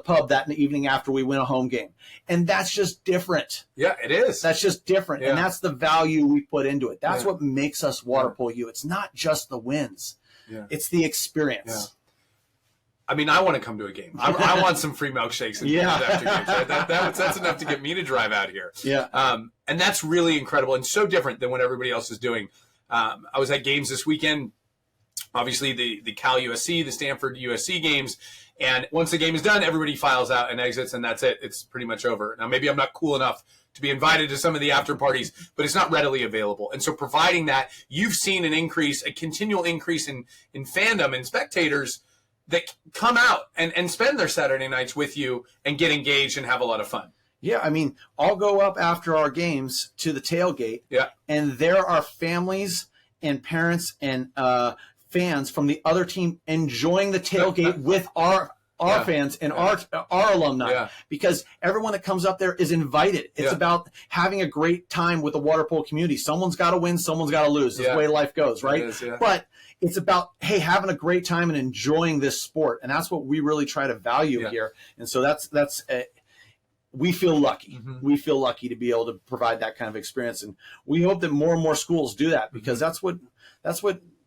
pub that evening after we win a home game. And that's just different. Yeah, it is. That's just different, and that's the value we put into it. That's what makes us Water Polo U. It's not just the wins. Yeah. It's the experience. Yeah. I mean, I want to come to a game. I want some free milkshakes and after games. That's enough to get me to drive out here. Yeah. And that's really incredible and so different than what everybody else is doing. I was at games this weekend, obviously the Cal USC, the Stanford USC games. And once the game is done, everybody files out and exits, and that's it. It's pretty much over. Now, maybe I'm not cool enough to be invited to some of the after parties, but it's not readily available. And so providing that, you've seen a continual increase in fandom and spectators that come out and spend their Saturday nights with you and get engaged and have a lot of fun. Yeah, I mean, I'll go up after our games to the tailgate, and there are families and parents and fans from the other team enjoying the tailgate with our fans and our alumni, because everyone that comes up there is invited. It's about having a great time with the water polo community. Someone's got to win, someone's got to lose. That's the way life goes, right? It is, But it's about, hey, having a great time and enjoying this sport, and that's what we really try to value here. And so that's we feel lucky. Mm-hmm. We feel lucky to be able to provide that kind of experience, and we hope that more and more schools do that, because that's what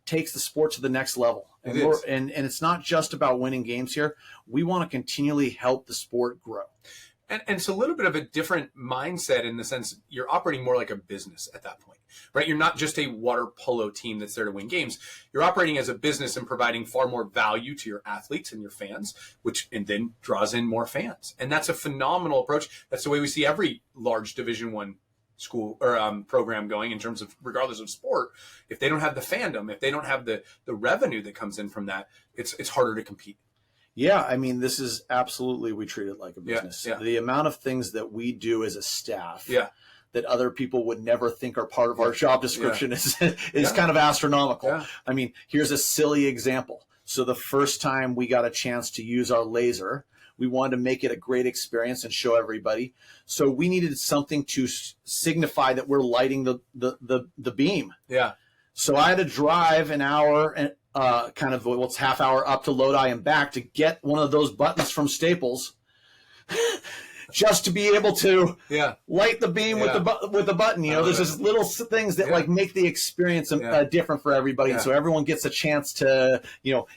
takes the sport to the next level. And and it's not just about winning games here. We want to continually help the sport grow. And it's a little bit of a different mindset in the sense you're operating more like a business at that point, right? You're not just a water polo team that's there to win games. You're operating as a business and providing far more value to your athletes and your fans, and then draws in more fans. And that's a phenomenal approach. That's the way we see every large Division I school or program going in terms of, regardless of sport. If they don't have the fandom, if they don't have the revenue that comes in from that, it's harder to compete. Yeah, I mean, this is absolutely, we treat it like a business. Yeah. The amount of things that we do as a staff that other people would never think are part of our job description is kind of astronomical. Yeah. I mean, here's a silly example. So the first time we got a chance to use our laser, we wanted to make it a great experience and show everybody. So we needed something to signify that we're lighting the beam. Yeah. So I had to drive an hour and half hour up to Lodi and back to get one of those buttons from Staples, just to be able to light the beam with the button. There's just little things that like make the experience different for everybody. And so everyone gets a chance to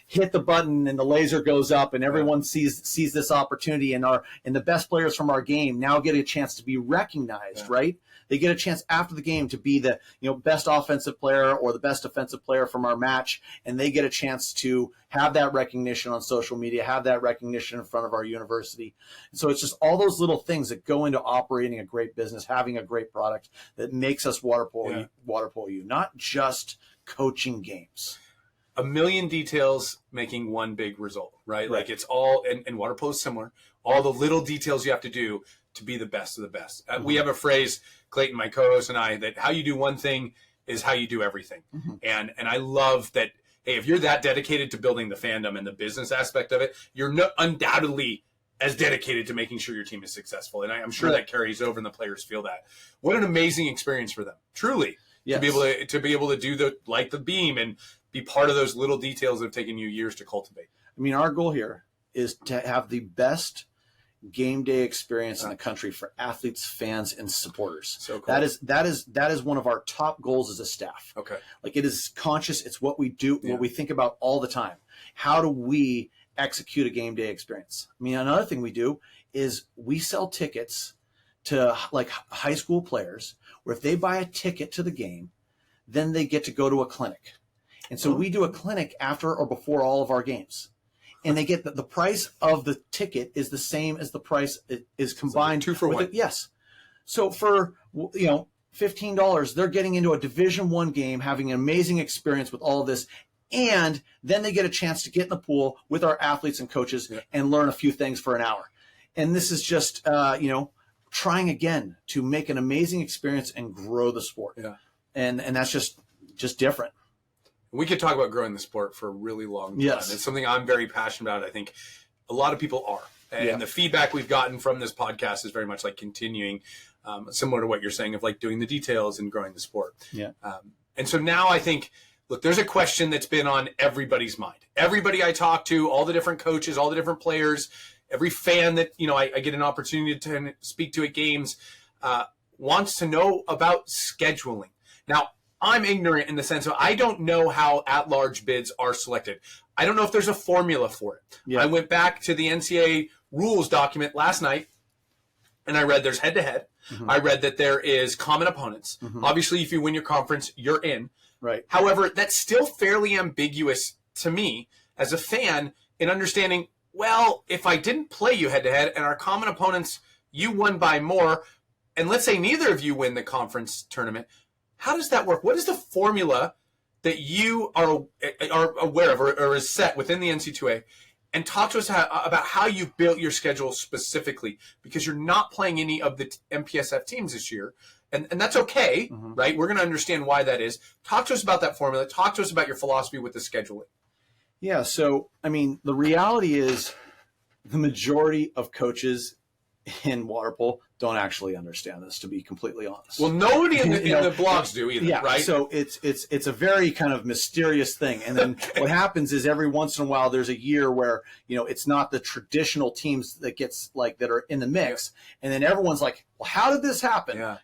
hit the button and the laser goes up, and everyone sees this opportunity, and the best players from our game now get a chance to be recognized, right? They get a chance after the game to be the best offensive player or the best defensive player from our match, and they get a chance to have that recognition on social media, have that recognition in front of our university. And so it's just all those little things that go into operating a great business, having a great product that makes us Water Polo U, not just coaching games. A million details making one big result, right? Like it's all, and water polo is similar, all the little details you have to do to be the best of the best. We have a phrase, Clayton, my co-host, and I, that how you do one thing is how you do everything. Mm-hmm. And I love that, hey, if you're that dedicated to building the fandom and the business aspect of it, you're undoubtedly as dedicated to making sure your team is successful. And I'm sure that carries over and the players feel that. What an amazing experience for them, truly, to be able to do the beam and be part of those little details that have taken you years to cultivate. I mean, our goal here is to have the best game day experience in the country for athletes, fans, and supporters. So cool. That is one of our top goals as a staff. Okay. Like, it is conscious. It's what we do, what we think about all the time. How do we execute a game day experience? I mean, another thing we do is we sell tickets to like high school players, where if they buy a ticket to the game, then they get to go to a clinic. And so we do a clinic after or before all of our games. and they get the price of the ticket is the same as the price is combined. So 2 for 1. Yes. So for, $15, they're getting into a Division I game, having an amazing experience with all of this. And then they get a chance to get in the pool with our athletes and coaches and learn a few things for an hour. And this is just, trying again to make an amazing experience and grow the sport. Yeah. And that's just different. We could talk about growing the sport for a really long time. Yes. It's something I'm very passionate about. I think a lot of people are. And the feedback we've gotten from this podcast is very much like continuing, similar to what you're saying of like doing the details and growing the sport. Yeah. And so now I think, look, there's a question that's been on everybody's mind. Everybody I talk to, all the different coaches, all the different players, every fan that, I get an opportunity to speak to at games, wants to know about scheduling. Now, I'm ignorant in the sense of I don't know how at-large bids are selected. I don't know if there's a formula for it. Yeah. I went back to the NCAA rules document last night, and I read there's head-to-head. Mm-hmm. I read that there is common opponents. Mm-hmm. Obviously, if you win your conference, you're in. Right. However, that's still fairly ambiguous to me as a fan in understanding, well, if I didn't play you head-to-head and our common opponents, you won by more, and let's say neither of you win the conference tournament, how does that work? What is the formula that you are aware of or is set within the NC2A? And talk to us about how you built your schedule specifically, because you're not playing any of the MPSF teams this year. And that's okay, right? We're going to understand why that is. Talk to us about that formula. Talk to us about your philosophy with the scheduling. Yeah, so, the reality is the majority of coaches in water polo don't actually understand this, to be completely honest. Well, nobody in the blogs do either, right? So it's a very kind of mysterious thing. And then what happens is every once in a while there's a year where, it's not the traditional teams that that are in the mix. And then everyone's like, well, how did this happen? Yeah.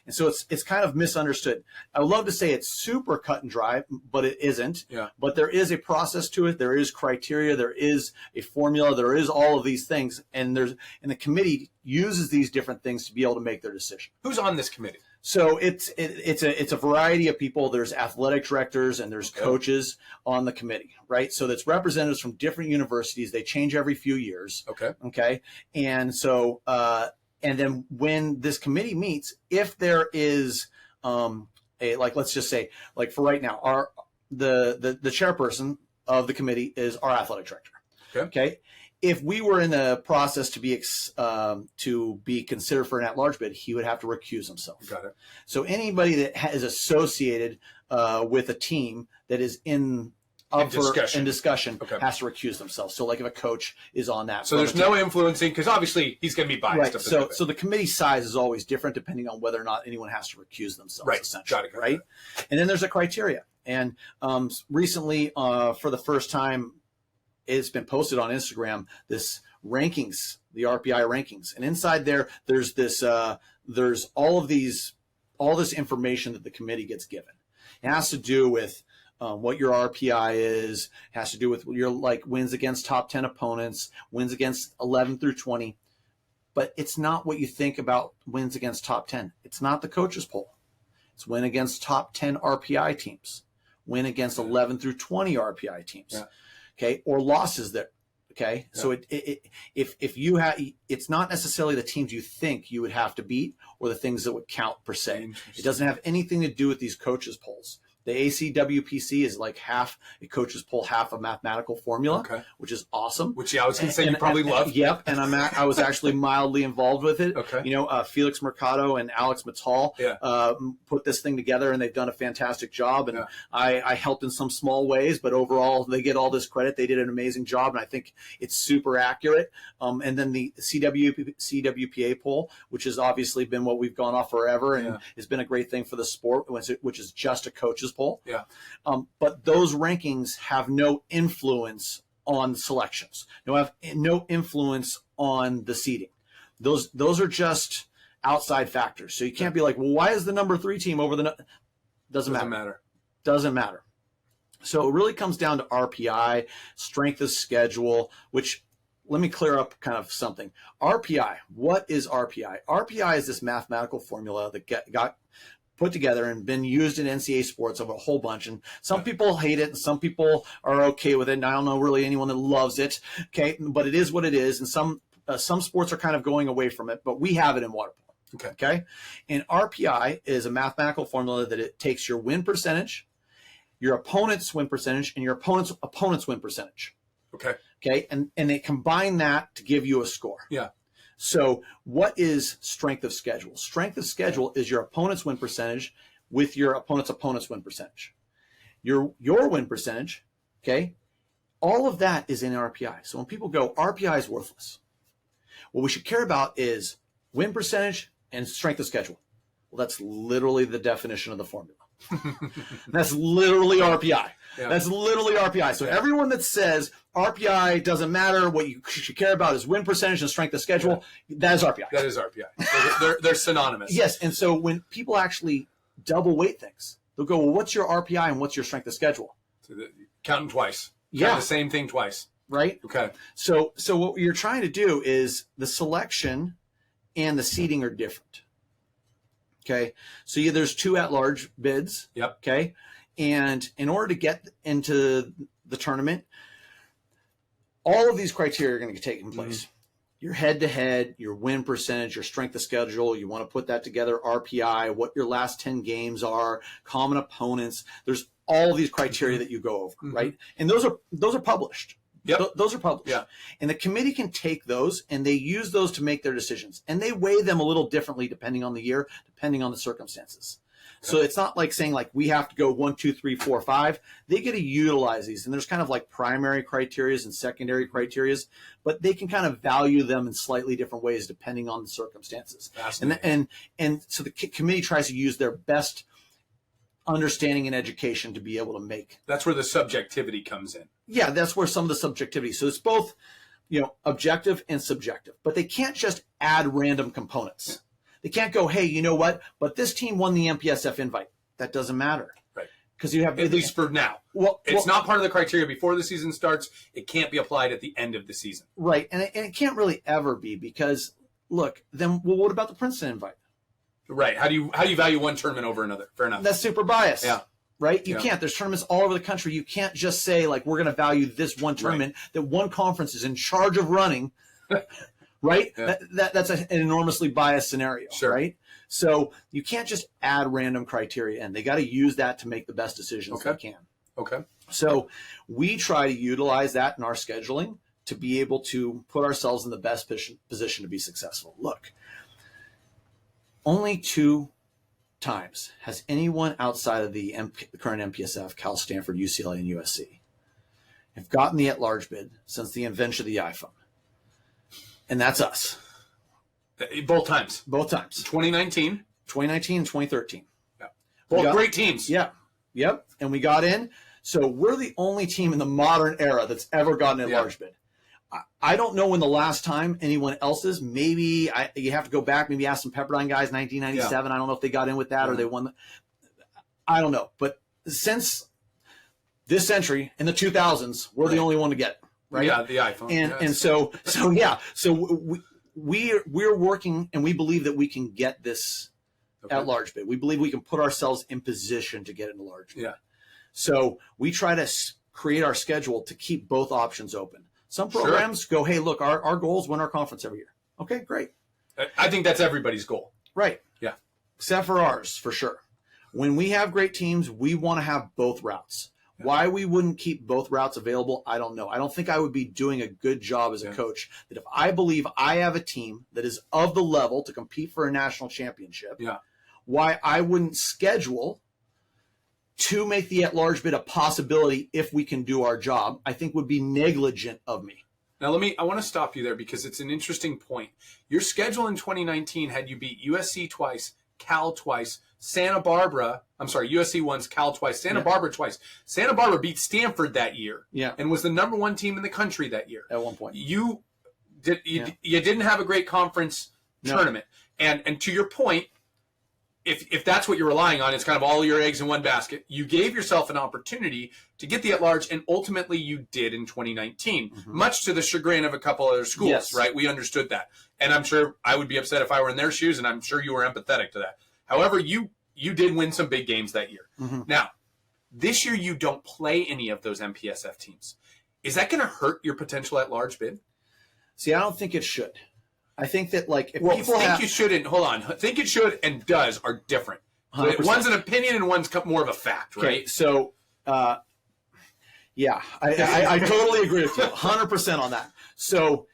And so it's kind of misunderstood. I would love to say it's super cut and dry, but it isn't. Yeah. But there is a process to it. There is criteria. There is a formula. There is all of these things. And the committee uses these different things to be able to make their decision. Who's on this committee? So it's a variety of people. There's athletic directors and there's coaches on the committee, right? So that's representatives from different universities. They change every few years. Okay. And so and then when this committee meets, if there is let's just say, like for right now, the chairperson of the committee is our athletic director. Okay. If we were in the process to be considered for an at-large bid, he would have to recuse himself. Got it. So anybody that is associated with a team that is in discussion has to recuse themselves. So like if a coach is on that. So there's no influencing, because obviously he's going to be biased. Right. So the committee size is always different depending on whether or not anyone has to recuse themselves. Right. Essentially. Got it. Right. And then there's a criteria. And recently, for the first time, it's been posted on Instagram, this rankings, the RPI rankings. And inside there's this, there's all this information that the committee gets given. It has to do with what your RPI is, has to do with your wins against top 10 opponents, wins against 11 through 20. But it's not what you think about wins against top 10. It's not the coaches poll. It's win against top 10 RPI teams, win against 11 through 20 RPI teams. Yeah. Okay, or losses there. Okay, yeah. So if you have, it's not necessarily the teams you think you would have to beat or the things that would count per se. It doesn't have anything to do with these coaches polls. The ACWPC is like half a coach's poll, half a mathematical formula, which is awesome. Which I was going to say you probably love. Yep, and I was actually mildly involved with it. Okay. Felix Mercado and Alex Mattal put this thing together, and they've done a fantastic job. And I helped in some small ways, but overall they get all this credit. They did an amazing job, and I think it's super accurate. And then the CWPA poll, which has obviously been what we've gone off forever, and has been a great thing for the sport, which is just a coach's poll. Yeah. But those rankings have no influence on selections. Have no influence on the seeding. Those are just outside factors. So you can't be like, well, why is the number 3 team over the doesn't matter. Doesn't matter. So it really comes down to RPI, strength of schedule, which let me clear up kind of something. RPI, what is RPI? RPI is this mathematical formula that got put together and been used in NCAA sports of a whole bunch. And some people hate it, and some people are okay with it. And I don't know really anyone that loves it. Okay, but it is what it is. And some sports are kind of going away from it, but we have it in water polo. Okay. And RPI is a mathematical formula that it takes your win percentage, your opponent's win percentage, and your opponent's win percentage. Okay. And they combine that to give you a score. Yeah. So what is strength of schedule? Strength of schedule is your opponent's win percentage with your opponent's win percentage. Your win percentage, okay, all of that is in RPI. So when people go, RPI is worthless, what we should care about is win percentage and strength of schedule. Well, that's literally the definition of the formula. That's literally RPI. Yeah. That's literally RPI. So everyone that says RPI doesn't matter, what you should care about is win percentage and strength of schedule, that is RPI. That is RPI. So they're synonymous. Yes, and so when people actually double weight things, they'll go, well, what's your RPI and what's your strength of schedule? So count them twice. Yeah. Count the same thing twice. Right? Okay. So what you're trying to do is the selection and the seeding are different. Okay. So there's 2 at-large bids. Yep. Okay. And in order to get into the tournament, all of these criteria are going to take in place. Mm-hmm. Your head-to-head, your win percentage, your strength of schedule. You want to put that together, RPI, what your last 10 games are, common opponents. There's all of these criteria that you go over, right? And those are published. Yep. Those are published. Yeah. And the committee can take those and they use those to make their decisions. And they weigh them a little differently depending on the year, depending on the circumstances. Okay. So it's not like saying like we have to go 1, 2, 3, 4, 5. They get to utilize these. And there's kind of like primary criterias and secondary criterias, but they can kind of value them in slightly different ways depending on the circumstances. And so the committee tries to use their best understanding and education to be able to make. That's where the subjectivity comes in. Yeah, that's where some of the subjectivity. So it's both, objective and subjective. But they can't just add random components. Yeah. They can't go, hey, you know what? But this team won the MPSF invite. That doesn't matter. Right. Because you have at least for now. Well, it's not part of the criteria before the season starts. It can't be applied at the end of the season. Right. And it can't really ever be because look, then what about the Princeton invite? Right. How do you value one tournament over another? Fair enough. That's super biased. Yeah. Right? You can't. There's tournaments all over the country. You can't just say, like, we're going to value this one tournament that one conference is in charge of running, right? Yeah. That's an enormously biased scenario, right? So you can't just add random criteria in. They got to use that to make the best decisions they can. Okay. So we try to utilize that in our scheduling to be able to put ourselves in the best position to be successful. Look, only 2 times has anyone outside of the current MPSF, Cal, Stanford, UCLA, and USC, have gotten the at-large bid since the invention of the iPhone. And that's us. Both times. Both times. 2019 and 2013. Yeah. Both great teams. Yeah. Yep. And we got in. So we're the only team in the modern era that's ever gotten an at-large bid. I don't know when the last time anyone else's. Maybe you have to go back. Maybe ask some Pepperdine guys, 1997. Yeah. I don't know if they got in with that or they won. I don't know. But since this century, in the 2000s, we're the only one to get it, right? Yeah, the iPhone. And so we're working, and we believe that we can get this at large bid. We believe we can put ourselves in position to get it in a large bid. Yeah. So we try to create our schedule to keep both options open. Some programs go, hey, look, our goal is win our conference every year. Okay, great. I think that's everybody's goal. Right. Yeah. Except for ours, for sure. When we have great teams, we want to have both routes. Yeah. Why we wouldn't keep both routes available, I don't know. I don't think I would be doing a good job as a coach that if I believe I have a team that is of the level to compete for a national championship, why I wouldn't schedule to make the at-large bid a possibility if we can do our job, I think would be negligent of me. Now, I want to stop you there because it's an interesting point. Your schedule in 2019 had you beat USC twice, Cal twice, USC once, Cal twice, Santa Barbara twice. Santa Barbara beat Stanford that year and was the #1 team in the country that year. At one point. You didn't have a great conference tournament. And to your point, if that's what you're relying on, it's kind of all your eggs in one basket. You gave yourself an opportunity to get the at-large, and ultimately you did in 2019, much to the chagrin of a couple other schools, right? We understood that. And I'm sure I would be upset if I were in their shoes, and I'm sure you were empathetic to that. However, you you did win some big games that year. Mm-hmm. Now, this year you don't play any of those MPSF teams. Is that going to hurt your potential at large bid? See, I don't think it should. I think that if people think you should and hold on, think it should and does are different. 100%. One's an opinion and one's more of a fact, right? Okay, so yeah, I totally agree with you, 100% on that. So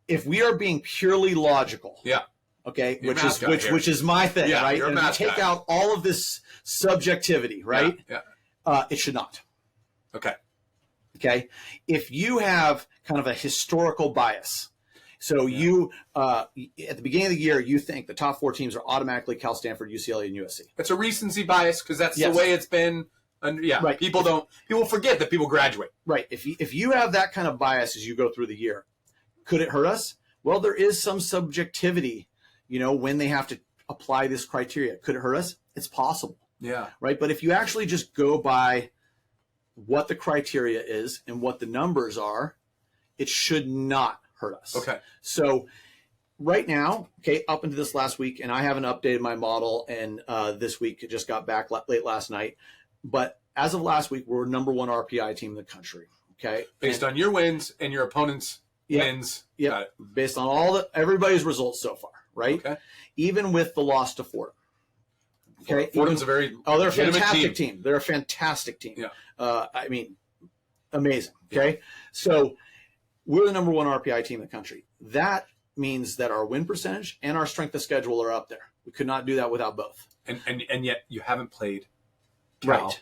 if we are being purely logical, yeah, okay, You're which is my thing, Yeah, right? you're a And math take guy. out all of this subjectivity, right? Yeah. It should not. Okay. Okay. If you have kind of a historical bias, so you at the beginning of the year you think the top 4 teams are automatically Cal, Stanford, UCLA, and USC. It's a recency bias because that's Yes. the way it's been. Right. People forget that people graduate. Right. If you have that kind of bias as you go through the year, could it hurt us? Well, there is some subjectivity, when they have to apply this criteria. Could it hurt us? It's possible. Yeah. Right. But if you actually just go by what the criteria is and what the numbers are, it should not hurt us. Okay. So right now, up into this last week, and I haven't updated my model, and this week it just got back late last night. But as of last week, we're number 1 RPI team in the country. Okay. Based on your wins and your opponent's wins. Yeah. Got it. Based on everybody's results so far, right? Okay. Even with the loss to Fordham. Okay. Fordham's a very they're a legitimate fantastic team. They're a fantastic team. Yeah. I mean, amazing. Okay. So we're the number 1 RPI team in the country. That means that our win percentage and our strength of schedule are up there. We could not do that without both. And yet you haven't played Cal. Right.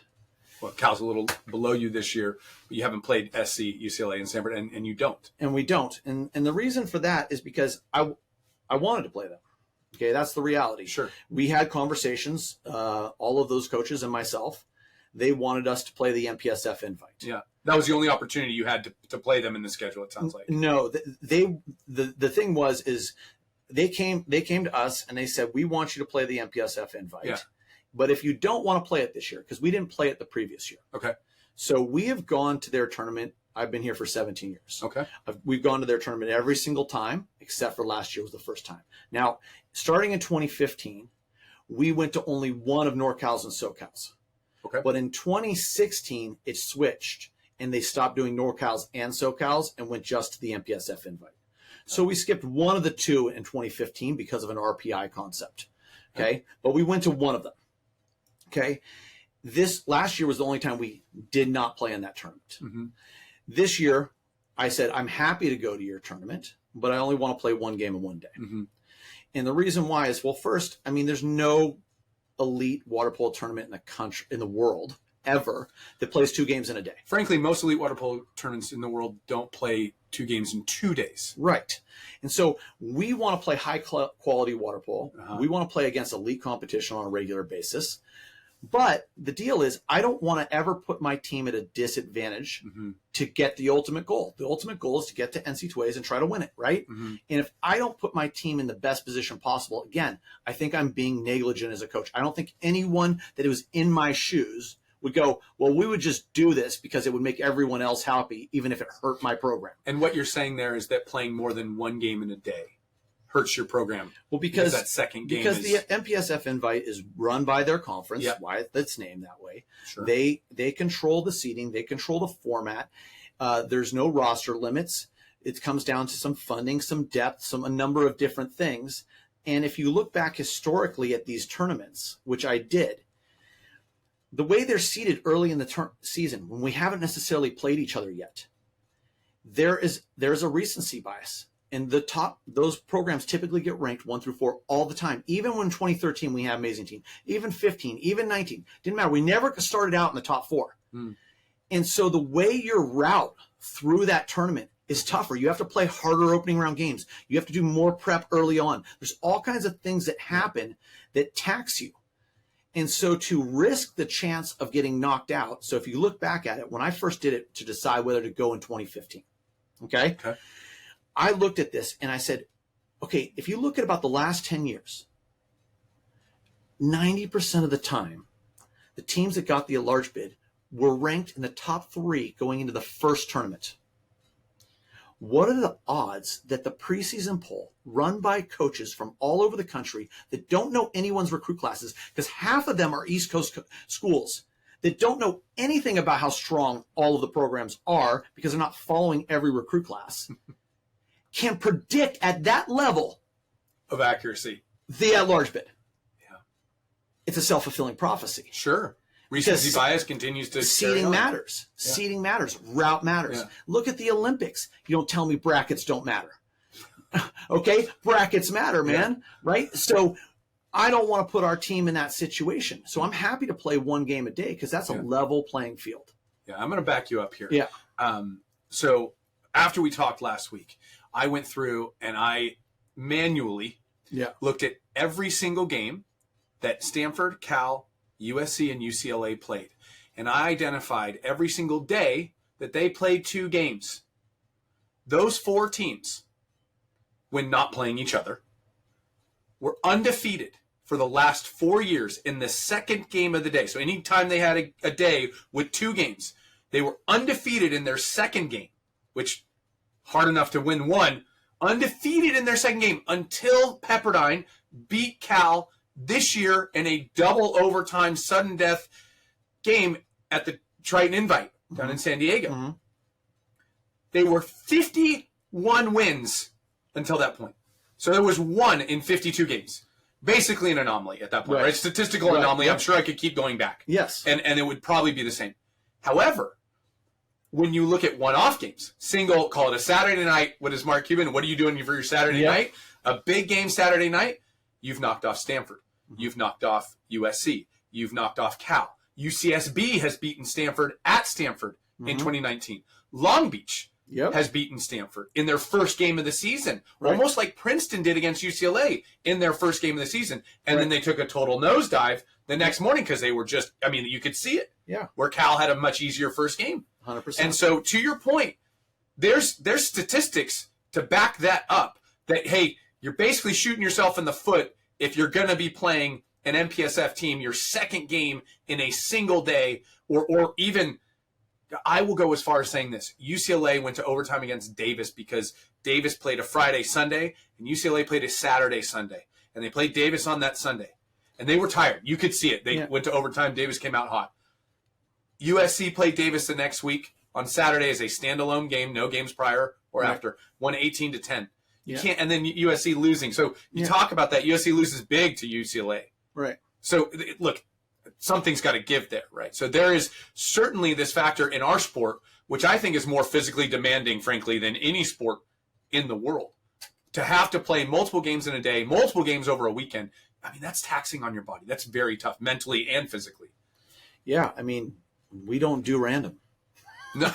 Well, Cal's a little below you this year, but you haven't played SC, UCLA, and Stanford, and you don't. And we don't. And the reason for that is because I wanted to play them. Okay, that's the reality. Sure. We had conversations, all of those coaches and myself. They wanted us to play the MPSF invite. Yeah. That was the only opportunity you had to play them in the schedule, it sounds like. No, the thing is they came to us and they said, we want you to play the MPSF invite. Yeah. But if you don't want to play it this year, because we didn't play it the previous year. Okay. So we have gone to their tournament. I've been here for 17 years. Okay. We've gone to their tournament every single time, except for last year was the first time. Now, starting in 2015, we went to only one of NorCal's and SoCal's. Okay. But in 2016, it switched, and they stopped doing NorCal's and SoCal's and went just to the MPSF invite. So we skipped one of the two in 2015 because of an RPI concept. Okay. But we went to one of them. Okay. This last year was the only time we did not play in that tournament. Mm-hmm. This year, I said, I'm happy to go to your tournament, but I only want to play one game in one day. Mm-hmm. And the reason why is, well, first, I mean, there's no elite water polo tournament in the country, in the world ever, that plays 2 games in a day. Frankly, most elite water polo tournaments in the world don't play 2 games in 2 days. Right. And so we want to play high quality water polo. Uh-huh. We want to play against elite competition on a regular basis. But the deal is, I don't want to ever put my team at a disadvantage Mm-hmm. to get the ultimate goal. The ultimate goal is to get to NC2As and try to win it, right? Mm-hmm. And if I don't put my team in the best position possible, again, I think I'm being negligent as a coach. I don't think anyone that was in my shoes would go, well, we would just do this because it would make everyone else happy, even if it hurt my program. And what you're saying there is that playing more than 1 game in a day hurts your program. Well, because that second game because is... the MPSF invite is run by their conference, Yeah. why it's named that way. Sure. They control the seating, they control the format. There's no roster limits. It comes down to some funding, some depth, a number of different things. And if you look back historically at these tournaments, which I did, the way they're seated early in the season, when we haven't necessarily played each other yet, there's a recency bias. And those programs typically get ranked 1 through 4 all the time. Even when 2013 we had an amazing team, even 15, even 19, didn't matter. We never started out in the top 4. Mm. And so the way your route through that tournament is tougher. You have to play harder opening round games. You have to do more prep early on. There's all kinds of things that happen that tax you. And so to risk the chance of getting knocked out, so if you look back at it, when I first did it to decide whether to go in 2015, okay? I looked at this and I said, okay, if you look at about the last 10 years, 90% of the time, the teams that got the large bid were ranked in the top 3 going into the first tournament. what are the odds that the preseason poll run by coaches from all over the country that don't know anyone's recruit classes, because half of them are East Coast schools that don't know anything about how strong all of the programs are because they're not following every recruit class, can predict at that level of accuracy the at-large bid? Yeah. It's a self-fulfilling prophecy. Sure. Recency bias continues to seeding matters. Yeah. Seeding matters. Route matters. Yeah. Look at the Olympics. You don't tell me brackets don't matter. Okay? Brackets matter, man. Yeah. Right? So I don't want to put our team in that situation. So I'm happy to play one game a day because that's a level playing field. Yeah, I'm going to back you up here. Yeah. So after we talked last week, I went through and I manually looked at every single game that Stanford, Cal, USC, and UCLA played. And I identified every single day that they played 2 games. Those 4 teams, when not playing each other, were undefeated for the last 4 years in the second game of the day. So anytime they had a day with 2 games, they were undefeated in their second game, which hard enough to win one, undefeated in their second game until Pepperdine beat Cal this year in a double overtime sudden death game at the Triton Invite down in San Diego. Mm-hmm. They were 51 wins until that point. So there was 1 in 52 games. Basically an anomaly at that point, right? Statistical anomaly. Right. I'm sure I could keep going back. Yes. And it would probably be the same. However, when you look at one-off games, single, call it a Saturday night, what is Mark Cuban? What are you doing for your Saturday night? A big game Saturday night, you've knocked off Stanford. You've knocked off USC. You've knocked off Cal. UCSB has beaten Stanford at Stanford in 2019. Long Beach has beaten Stanford in their first game of the season, almost like Princeton did against UCLA in their first game of the season. And then they took a total nosedive the next morning because they were just, I mean, you could see it. Yeah. Where Cal had a much easier first game. 100%. And so to your point, there's statistics to back that up that, hey, you're basically shooting yourself in the foot if you're going to be playing an MPSF team, your second game in a single day, or even, I will go as far as saying this. UCLA went to overtime against Davis because Davis played a Friday, Sunday, and UCLA played a Saturday, Sunday. And they played Davis on that Sunday. And they were tired. You could see it. They went to overtime. Davis came out hot. USC played Davis the next week on Saturday as a standalone game, no games prior or after, won 18-10. You can't, and then USC losing. So you talk about that. USC loses big to UCLA. Right. So look, something's got to give there, right? So there is certainly this factor in our sport, which I think is more physically demanding, frankly, than any sport in the world. To have to play multiple games in a day, multiple games over a weekend, I mean, that's taxing on your body. That's very tough, mentally and physically. Yeah, I mean, we don't do random. No.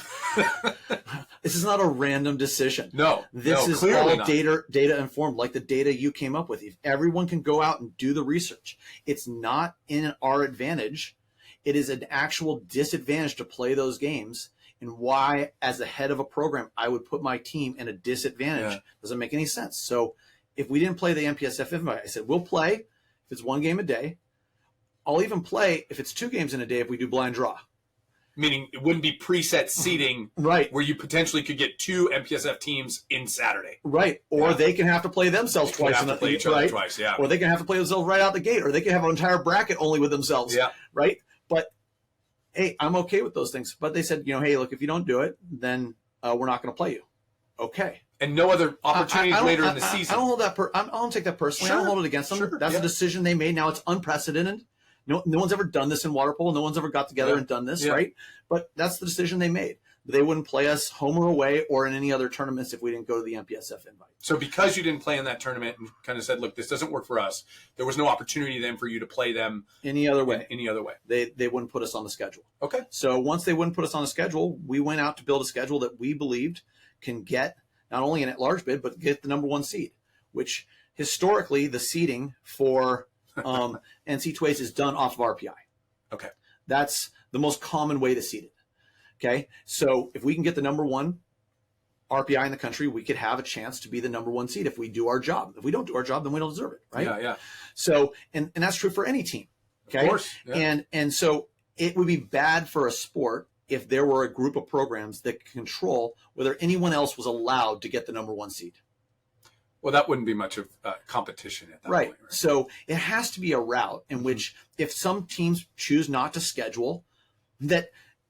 This is not a random decision. No. This is all data informed, like the data you came up with. If everyone can go out and do the research, it's not in our advantage. It is an actual disadvantage to play those games. And why, as the head of a program, I would put my team in a disadvantage doesn't make any sense. So if we didn't play the MPSF invite, I said, we'll play if it's 1 game a day. I'll even play if it's 2 games in a day if we do blind draw. Meaning it wouldn't be preset seating, right? Where you potentially could get 2 MPSF teams in Saturday, right? Or they can have to play themselves twice. Have to play each other twice, Or they can have to play themselves right out the gate, or they can have an entire bracket only with themselves, right? But hey, I'm okay with those things. But they said, hey, look, if you don't do it, then we're not going to play you. Okay. And no other opportunities later in the season. I don't hold that. I don't take that personally. I don't hold it against them. That's a decision they made. Now it's unprecedented. No one's ever done this in water polo. No one's ever got together and done this, right? But that's the decision they made. They wouldn't play us home or away or in any other tournaments if we didn't go to the MPSF invite. So because you didn't play in that tournament and kind of said, look, this doesn't work for us, there was no opportunity then for you to play them any other way. They wouldn't put us on the schedule. Okay. So once they wouldn't put us on the schedule, we went out to build a schedule that we believed can get not only an at-large bid, but get the number 1 seed, which historically the seeding for NC2As is done off of RPI. Okay. That's the most common way to seed it. Okay. So if we can get the number 1 RPI in the country, we could have a chance to be the number 1 seed if we do our job. If we don't do our job, then we don't deserve it. Right. Yeah. So, and that's true for any team. Okay. Of course. Yeah. And so it would be bad for a sport if there were a group of programs that could control whether anyone else was allowed to get the number 1 seed. Well, that wouldn't be much of competition at that Right. point. Right. So it has to be a route in which if some teams choose not to schedule, that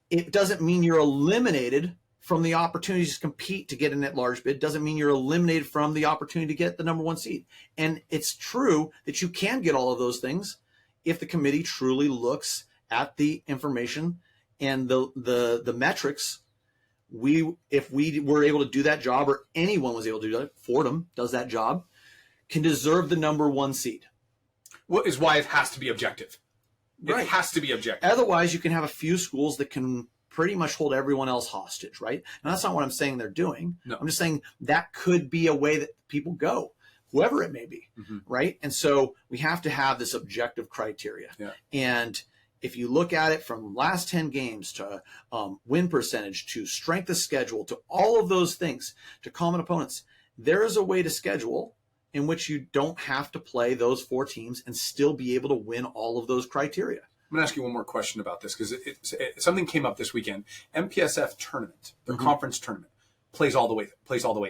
it doesn't mean you're eliminated from the opportunities to compete to get an at-large bid. Doesn't mean you're eliminated from the opportunity to get the number 1 seed. And it's true that you can get all of those things if the committee truly looks at the information and the metrics. If we were able to do that job, or anyone was able to do that, Fordham does that job, can deserve the number 1 seed. What is why it has to be objective. Right. It has to be objective. Otherwise, you can have a few schools that can pretty much hold everyone else hostage, right? And that's not what I'm saying they're doing. No. I'm just saying that could be a way that people go, whoever it may be, right? And so we have to have this objective criteria. Yeah. And if you look at it from last 10 games to win percentage to strength of schedule to all of those things to common opponents, there is a way to schedule in which you don't have to play those 4 teams and still be able to win all of those criteria. I'm going to ask you one more question about this because something came up this weekend. MPSF tournament, their conference tournament, plays all the way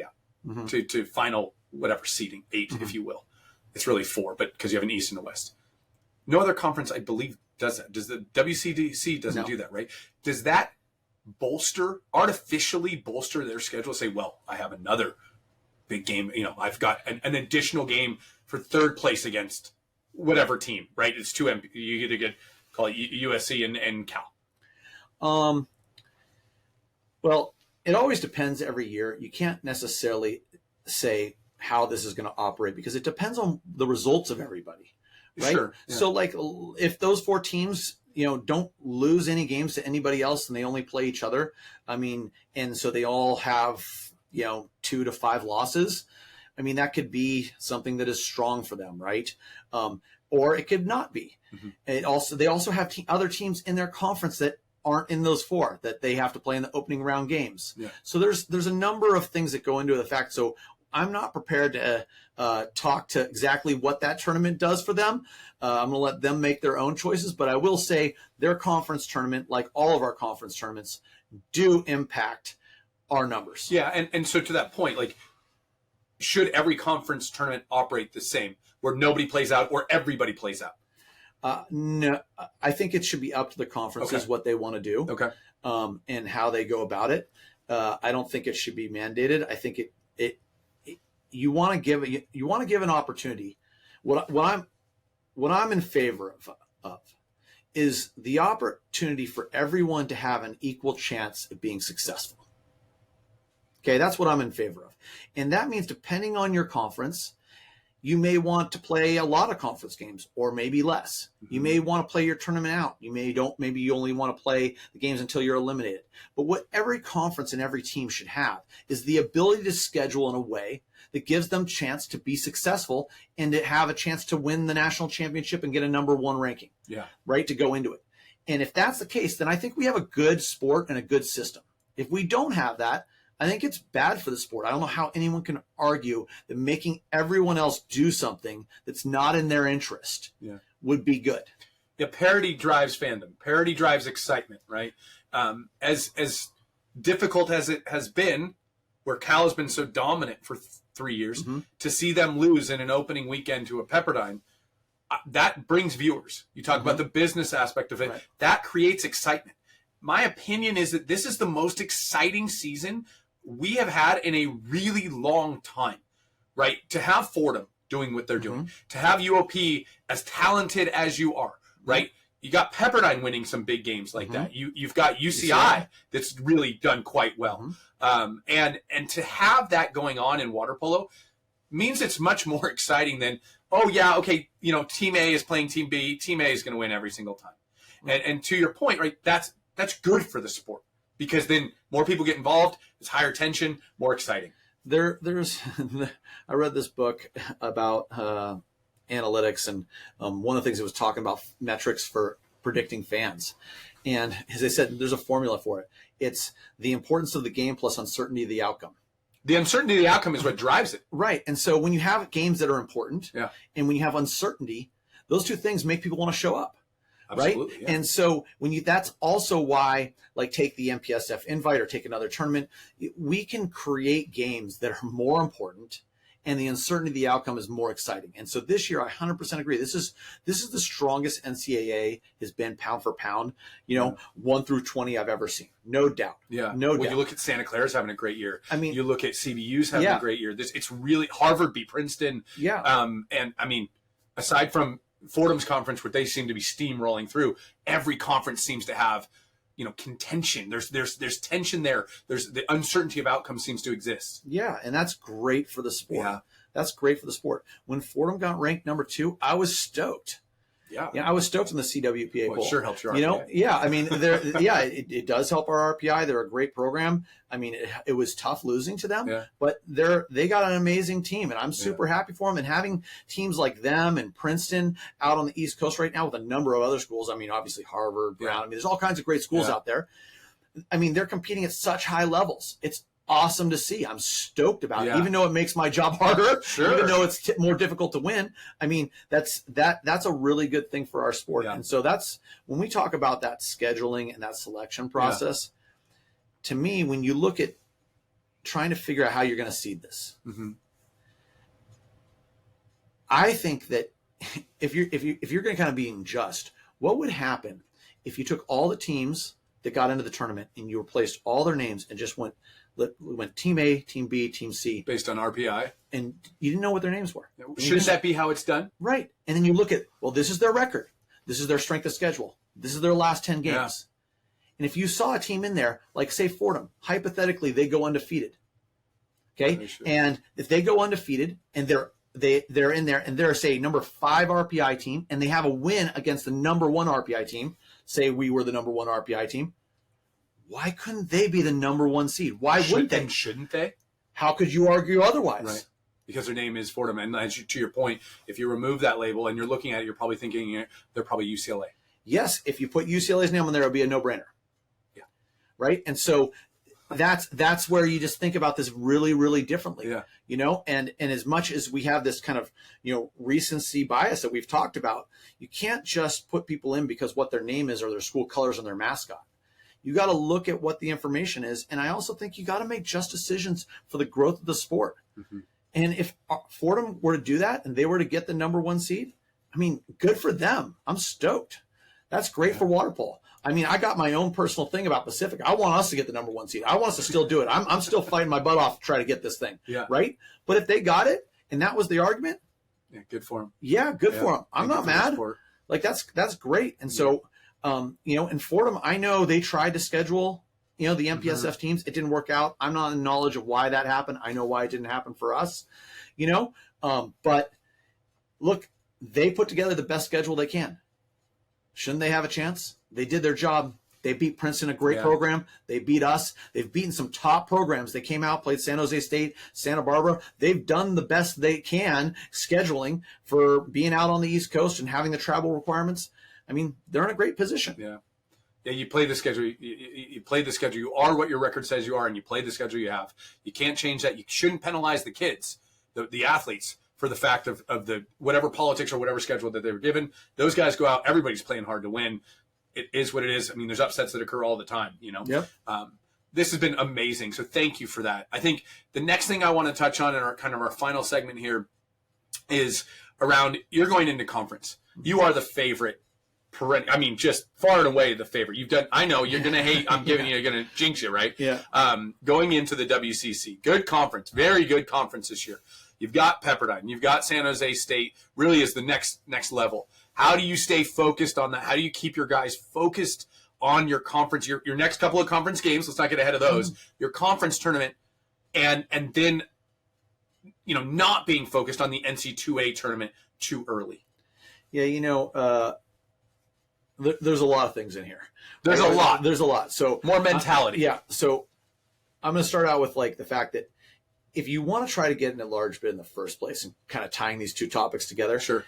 out to final whatever seeding, 8 if you will. It's really 4, but because you have an East and a West. No other conference, I believe, does that. Does the WCDC doesn't do that, right? Does that artificially bolster their schedule? Say, well, I have another big game. I've got an additional game for 3rd place against whatever team, right? It's 2 MP. You either get call it USC and Cal. Well, it always depends every year. You can't necessarily say how this is going to operate because it depends on the results of everybody. Right. Sure. Yeah. So like if those 4 teams, don't lose any games to anybody else and they only play each other, and so they all have, 2 to 5 losses. That could be something that is strong for them. Right. Or it could not be. They also have other teams in their conference that aren't in those 4 that they have to play in the opening round games. Yeah. So there's a number of things that go into the fact. So I'm not prepared to talk to exactly what that tournament does for them. I'm going to let them make their own choices, but I will say their conference tournament, like all of our conference tournaments, do impact our numbers. Yeah, and so to that point, like, should every conference tournament operate the same, where nobody plays out or everybody plays out? No, I think it should be up to the conferences what they want to do. Okay. And how they go about it. I don't think it should be mandated. I think you want to give an opportunity. What I'm in favor of is the opportunity for everyone to have an equal chance of being successful. Okay, that's what I'm in favor of. And that means depending on your conference, you may want to play a lot of conference games or maybe less. You may want to play your tournament out. Maybe you only want to play the games until you're eliminated. But what every conference and every team should have is the ability to schedule in a way that gives them chance to be successful and to have a chance to win the national championship and get a number 1 ranking. Yeah. Right, to go into it. And if that's the case, then I think we have a good sport and a good system. If we don't have that, I think it's bad for the sport. I don't know how anyone can argue that making everyone else do something that's not in their interest would be good. Yeah, parity drives fandom. Parity drives excitement, right? As difficult as it has been, where Cal has been so dominant for 3 years, to see them lose in an opening weekend to a Pepperdine, that brings viewers. You talk about the business aspect of it. Right. That creates excitement. My opinion is that this is the most exciting season we have had in a really long time, right? To have Fordham doing what they're doing, to have UOP as talented as you are, right? You got Pepperdine winning some big games like that. You've got UCI that's really done quite well. And to have that going on in water polo means it's much more exciting than, Team A is playing Team B. Team A is going to win every single time. And to your point, right, that's good for the sport. Because then more people get involved, it's higher tension, more exciting. There's I read this book about analytics, and one of the things it was talking about metrics for predicting fans. And as I said, there's a formula for it. It's the importance of the game plus uncertainty of the outcome. The uncertainty of the outcome is what drives it. Right. And so when you have games that are important and when you have uncertainty, those 2 things make people want to show up. Absolutely, right? Yeah. And so that's also why, like, take the MPSF invite or take another tournament, we can create games that are more important, and the uncertainty of the outcome is more exciting. And so this year, I 100% agree. This is the strongest NCAA has been pound for pound, 1 through 20 I've ever seen. No doubt. Yeah. No doubt. You look at Santa Clara's having a great year. I mean, you look at CBU's having a great year. It's really Harvard beat Princeton. Yeah. And I mean, aside from Fordham's conference, where they seem to be steamrolling through, every conference seems to have, contention. There's tension there. There's the uncertainty of outcome seems to exist. Yeah, and that's great for the sport. Yeah. That's great for the sport. When Fordham got ranked number 2, I was stoked. Yeah. I was stoked in the CWPA poll. It sure helps your RPI. Yeah, I mean, it does help our RPI. They're a great program. I mean, it was tough losing to them, but they got an amazing team, and I'm super happy for them. And having teams like them and Princeton out on the East Coast right now with a number of other schools. I mean, obviously Harvard, Brown. I mean, there's all kinds of great schools out there. I mean, they're competing at such high levels. It's awesome to see. I'm stoked about it, even though it makes my job harder, even though it's more difficult to win. I mean, that's a really good thing for our sport. And so that's when we talk about that scheduling and that selection process, to me, when you look at trying to figure out how you're going to seed this, I think that if you're going to kind of be just, what would happen if you took all the teams that got into the tournament and you replaced all their names and just went team A, team B, team C. Based on RPI. And you didn't know what their names were. Shouldn't that be how it's done? Right. And then you look at, well, this is their record. This is their strength of schedule. This is their last 10 games. Yeah. And if you saw a team in there, like say Fordham, hypothetically, they go undefeated. Okay. And if they go undefeated and they're in there and they're, say, number 5 RPI team and they have a win against the number 1 RPI team, say we were the number 1 RPI team, why couldn't they be the number 1 seed? Why wouldn't they? Shouldn't they? How could you argue otherwise? Right. Because their name is Fordham. And to your point, if you remove that label and you're looking at it, you're probably thinking they're probably UCLA. Yes. If you put UCLA's name on there, it'll be a no-brainer. Yeah. Right? And so that's where you just think about this really, really differently. Yeah. And as much as we have this kind of, recency bias that we've talked about, you can't just put people in because what their name is or their school colors and their mascot. You got to look at what the information is. And I also think you got to make just decisions for the growth of the sport. And if Fordham were to do that and they were to get the number 1 seed, I mean, good for them. I'm stoked. That's great for water polo. I mean, I got my own personal thing about Pacific. I want us to get the number 1 seed. I want us to still do it. I'm still fighting my butt off to try to get this thing. Yeah. Right. But if they got it and that was the argument. Yeah. Good for them. Yeah. Good for them. I'm not mad. Like that's great. And so, in Fordham, I know they tried to schedule, the MPSF teams. It didn't work out. I'm not in knowledge of why that happened. I know why it didn't happen for us, but look, they put together the best schedule they can. Shouldn't they have a chance? They did their job. They beat Princeton, a great program. They beat us. They've beaten some top programs. They came out, played San Jose State, Santa Barbara. They've done the best they can scheduling for being out on the East Coast and having the travel requirements. I mean, they're in a great position. Yeah. Yeah, you play the schedule. You play the schedule. You are what your record says you are, and you play the schedule you have. You can't change that. You shouldn't penalize the kids, the athletes, for the fact of the whatever politics or whatever schedule that they were given. Those guys go out. Everybody's playing hard to win. It is what it is. I mean, there's upsets that occur all the time, Yep. This has been amazing. So thank you for that. I think the next thing I want to touch on in our final segment here is around you're going into conference. You are the favorite. I mean, just far and away the favorite. You've done. I know you're going to hate. I'm giving you. You're going to jinx you, right? Yeah. Going into the WCC, good conference, very good conference this year. You've got Pepperdine. You've got San Jose State. Really is the next level. How do you stay focused on that? How do you keep your guys focused on your conference? Your next couple of conference games. Let's not get ahead of those. Your conference tournament, and then not being focused on the NC2A tournament too early. Yeah. There's a lot of things in here. There's a lot. So more mentality. So I'm going to start out with the fact that if you want to try to get in a large bid in the first place and kind of tying these two topics together, sure,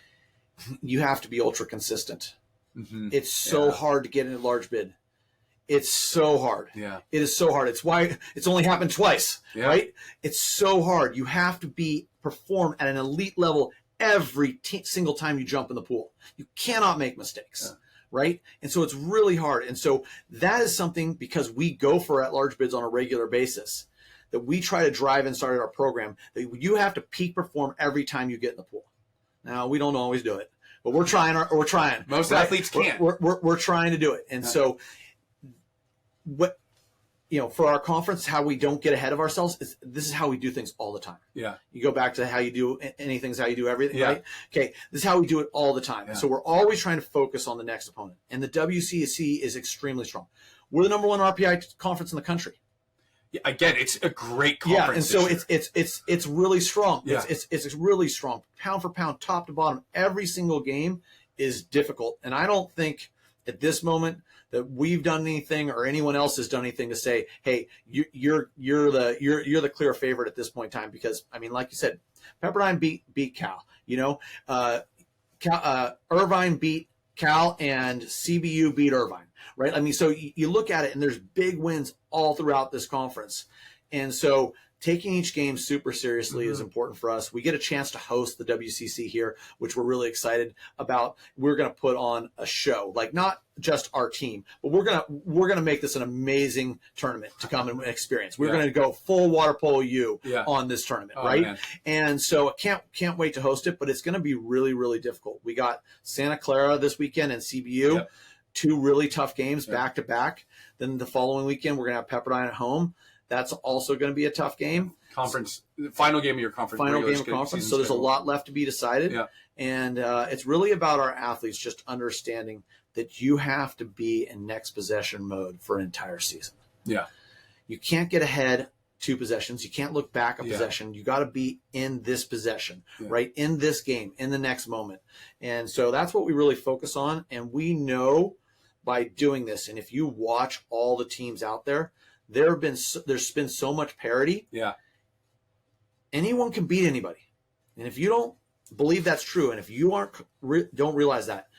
you have to be ultra consistent. It's so hard to get in a large bid. It's so hard. Yeah. It is so hard. It's why it's only happened twice, right? It's so hard. You have to perform at an elite level every single time you jump in the pool. You cannot make mistakes. right? And so it's really hard. And so that is something, because we go for at-large bids on a regular basis, that we try to drive inside our program, that you have to peak perform every time you get in the pool. Now, we don't always do it, but we're trying. Most right? athletes can't. We're trying to do it. And so what, for our conference, how we don't get ahead of ourselves is this is how we do things all the time. Yeah. You go back to how you do anything's how you do everything, Yeah. right? Okay. This is how we do it all the time. Yeah. So we're always trying to focus on the next opponent. And the WCC is extremely strong. We're the number one RPI conference in the country. Yeah, again, it's a great conference. Yeah, and so it's really strong. Yeah. It's really strong. Pound for pound, top to bottom, every single game is difficult. And I don't think at this moment that we've done anything or anyone else has done anything to say, hey, you're the clear favorite at this point in time, because I mean, like you said, Pepperdine beat Cal. Irvine beat Cal, and CBU beat Irvine, right? I mean, so you look at it, and there's big wins all throughout this conference, and so taking each game super seriously is important for us. We get a chance to host the WCC here, which we're really excited about. We're going to put on a show, like not just our team, but we're going to make this an amazing tournament to come and experience. We're going to go full water polo U on this tournament, right? Man. And so I can't wait to host it, but it's going to be really, really difficult. We got Santa Clara this weekend and CBU, two really tough games back to back. Then the following weekend, we're going to have Pepperdine at home. That's also going to be a tough game. Conference, final game of your conference. Final game of conference. So there's a lot left to be decided. Yeah. And it's really about our athletes just understanding that you have to be in next possession mode for an entire season. Yeah. You can't get ahead 2 possessions. You can't look back a possession. You got to be in this possession, right? In this game, in the next moment. And so that's what we really focus on. And we know by doing this, and if you watch all the teams out there, there's been so much parity. Yeah. Anyone can beat anybody. And if you don't believe that's true, and if you don't realize that,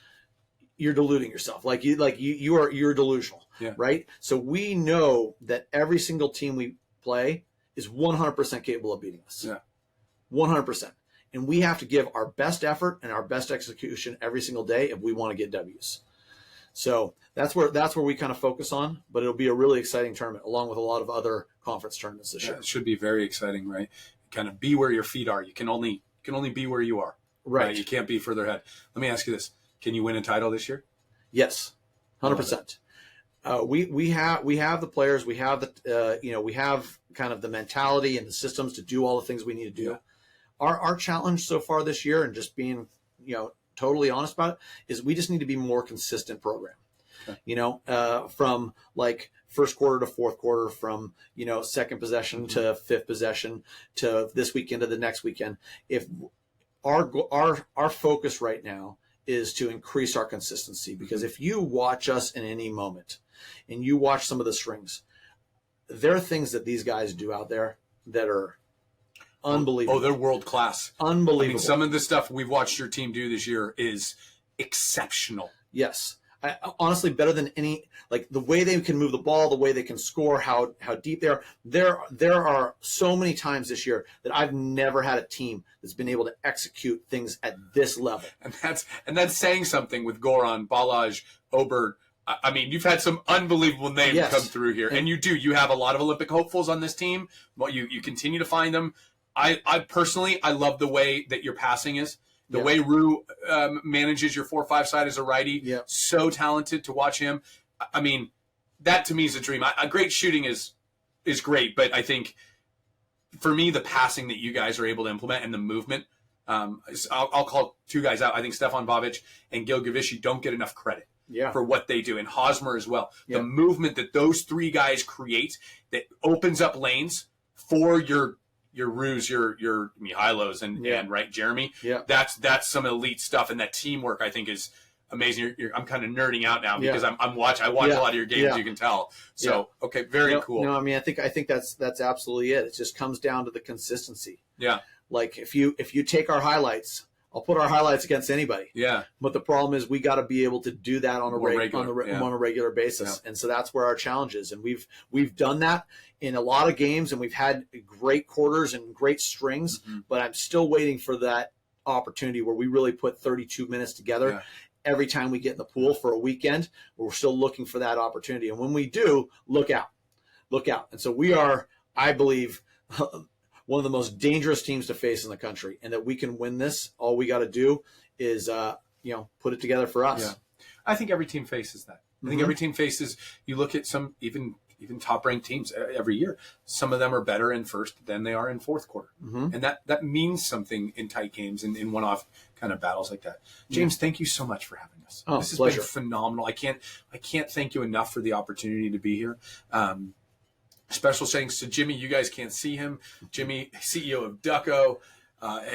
you're deluding yourself. You're delusional, right? So we know that every single team we play is 100% capable of beating us. Yeah. 100%. And we have to give our best effort and our best execution every single day if we want to get W's. So that's where we kind of focus on, but it'll be a really exciting tournament along with a lot of other conference tournaments this year. It should be very exciting, right? Kind of be where your feet are. You can only be where you are. Right. You can't be further ahead. Let me ask you this. Can you win a title this year? Yes. 100%. We have the players, we have we have kind of the mentality and the systems to do all the things we need to do. Yeah. Our challenge so far this year, and just being, totally honest about it, is we just need to be more consistent program. Okay. From like first quarter to fourth quarter, from second possession to fifth possession to this weekend to the next weekend. If our focus right now is to increase our consistency, because if you watch us in any moment and you watch some of the strings, there are things that these guys do out there that are unbelievable. Oh, they're world class. Unbelievable. I mean, some of the stuff we've watched your team do this year is exceptional. Yes. Honestly, better than any, like the way they can move the ball, the way they can score, how deep they are. There are so many times this year that I've never had a team that's been able to execute things at this level. And that's saying something with Goran, Balaj, Obert. I mean, you've had some unbelievable names come through here, and you have a lot of Olympic hopefuls on this team. Well, you continue to find them. I personally love the way that your passing is. The way Rue manages your 4-5 side as a righty, so talented to watch him. I mean, that to me is a dream. Great shooting is great, but I think for me, the passing that you guys are able to implement and the movement, I'll call 2 guys out. I think Stefan Bobic and Gil Gavishi don't get enough credit for what they do, and Hosmer as well. The movement that those 3 guys create that opens up lanes for your Ruse, your Mihailos, and right, Jeremy. Yeah, that's some elite stuff, and that teamwork I think is amazing. I'm kind of nerding out now because I watch a lot of your games. You can tell. So okay, very cool. No, I mean I think that's absolutely it. It just comes down to the consistency. Yeah, like if you take our highlights, I'll put our highlights against anybody. Yeah, but the problem is we got to be able to do that on a regular basis, and so that's where our challenge is. And we've done that in a lot of games, and we've had great quarters and great strings. But I'm still waiting for that opportunity where we really put 32 minutes together every time we get in the pool for a weekend. We're still looking for that opportunity. And when we do, look out. And so we are, I believe, one of the most dangerous teams to face in the country, and that we can win this. All we got to do is, put it together for us. Yeah. I think every team faces that. I think every team faces, you look at some, even top-ranked teams every year, some of them are better in first than they are in fourth quarter. And that means something in tight games and in one-off kind of battles like that. James, thank you so much for having us. This has pleasure. been phenomenal. I can't thank you enough for the opportunity to be here. Special thanks to Jimmy. You guys can't see him. Jimmy, CEO of Ducko,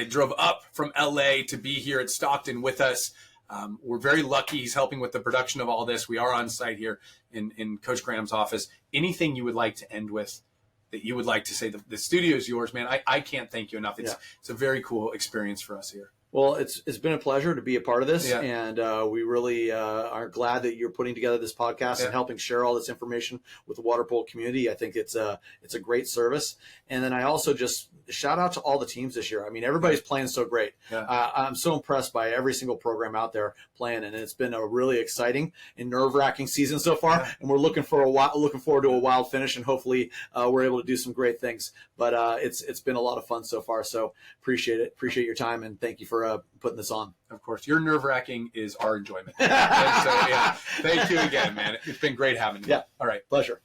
drove up from LA to be here at Stockton with us. We're very lucky he's helping with the production of all this. We are on site here in Coach Graham's office. Anything you would like to end with that you would like to say? The studio is yours, man. I can't thank you enough. It's a very cool experience for us here. Well, it's been a pleasure to be a part of this, and we really are glad that you're putting together this podcast and helping share all this information with the water polo community. I think it's a great service. And then I also just shout out to all the teams this year. I mean, everybody's playing so great. I'm so impressed by every single program out there playing, and it's been a really exciting and nerve-wracking season so far. And we're looking forward to a wild finish, and hopefully we're able to do some great things. But it's been a lot of fun so far. So appreciate it. Appreciate your time, and thank you for putting this on. Of course, your nerve-wracking is our enjoyment. So, thank you again, man. It's been great having you. Yeah. All right. Pleasure.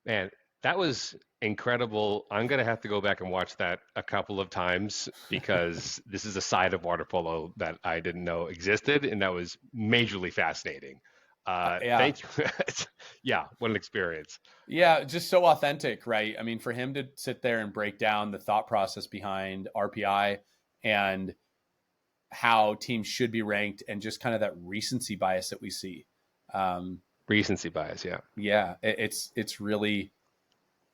Man, that was incredible. I'm going to have to go back and watch that a couple of times because this is a side of water polo that I didn't know existed, and that was majorly fascinating. Thank you. Yeah, what an experience. Yeah, just so authentic, right? I mean, for him to sit there and break down the thought process behind RPI and how teams should be ranked, and just kind of that recency bias that we see. Recency bias, yeah. Yeah, it's really,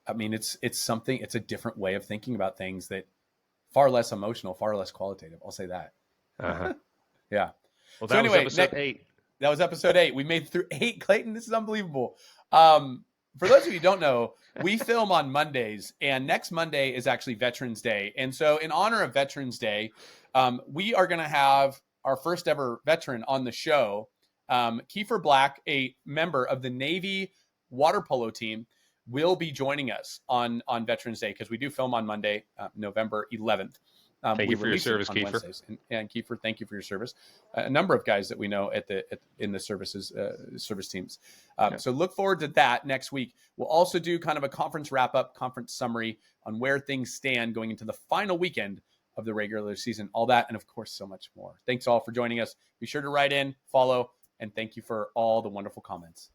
I mean, it's something, it's a different way of thinking about things that far less emotional, far less qualitative. I'll say that. Yeah. Well, that was episode 8. That was episode 8. We made it through 8, Clayton. This is unbelievable. For those of you who don't know, we film on Mondays, and next Monday is actually Veterans Day. And so in honor of Veterans Day, we are going to have our first ever veteran on the show. Kiefer Black, a member of the Navy water polo team, will be joining us on Veterans Day, because we do film on Monday, November 11th. Thank you for your service, Kiefer. And Kiefer, thank you for your service. A number of guys that we know in the service teams. So look forward to that next week. We'll also do kind of a conference wrap-up, conference summary on where things stand going into the final weekend of the regular season. All that, and of course, so much more. Thanks all for joining us. Be sure to write in, follow, and thank you for all the wonderful comments.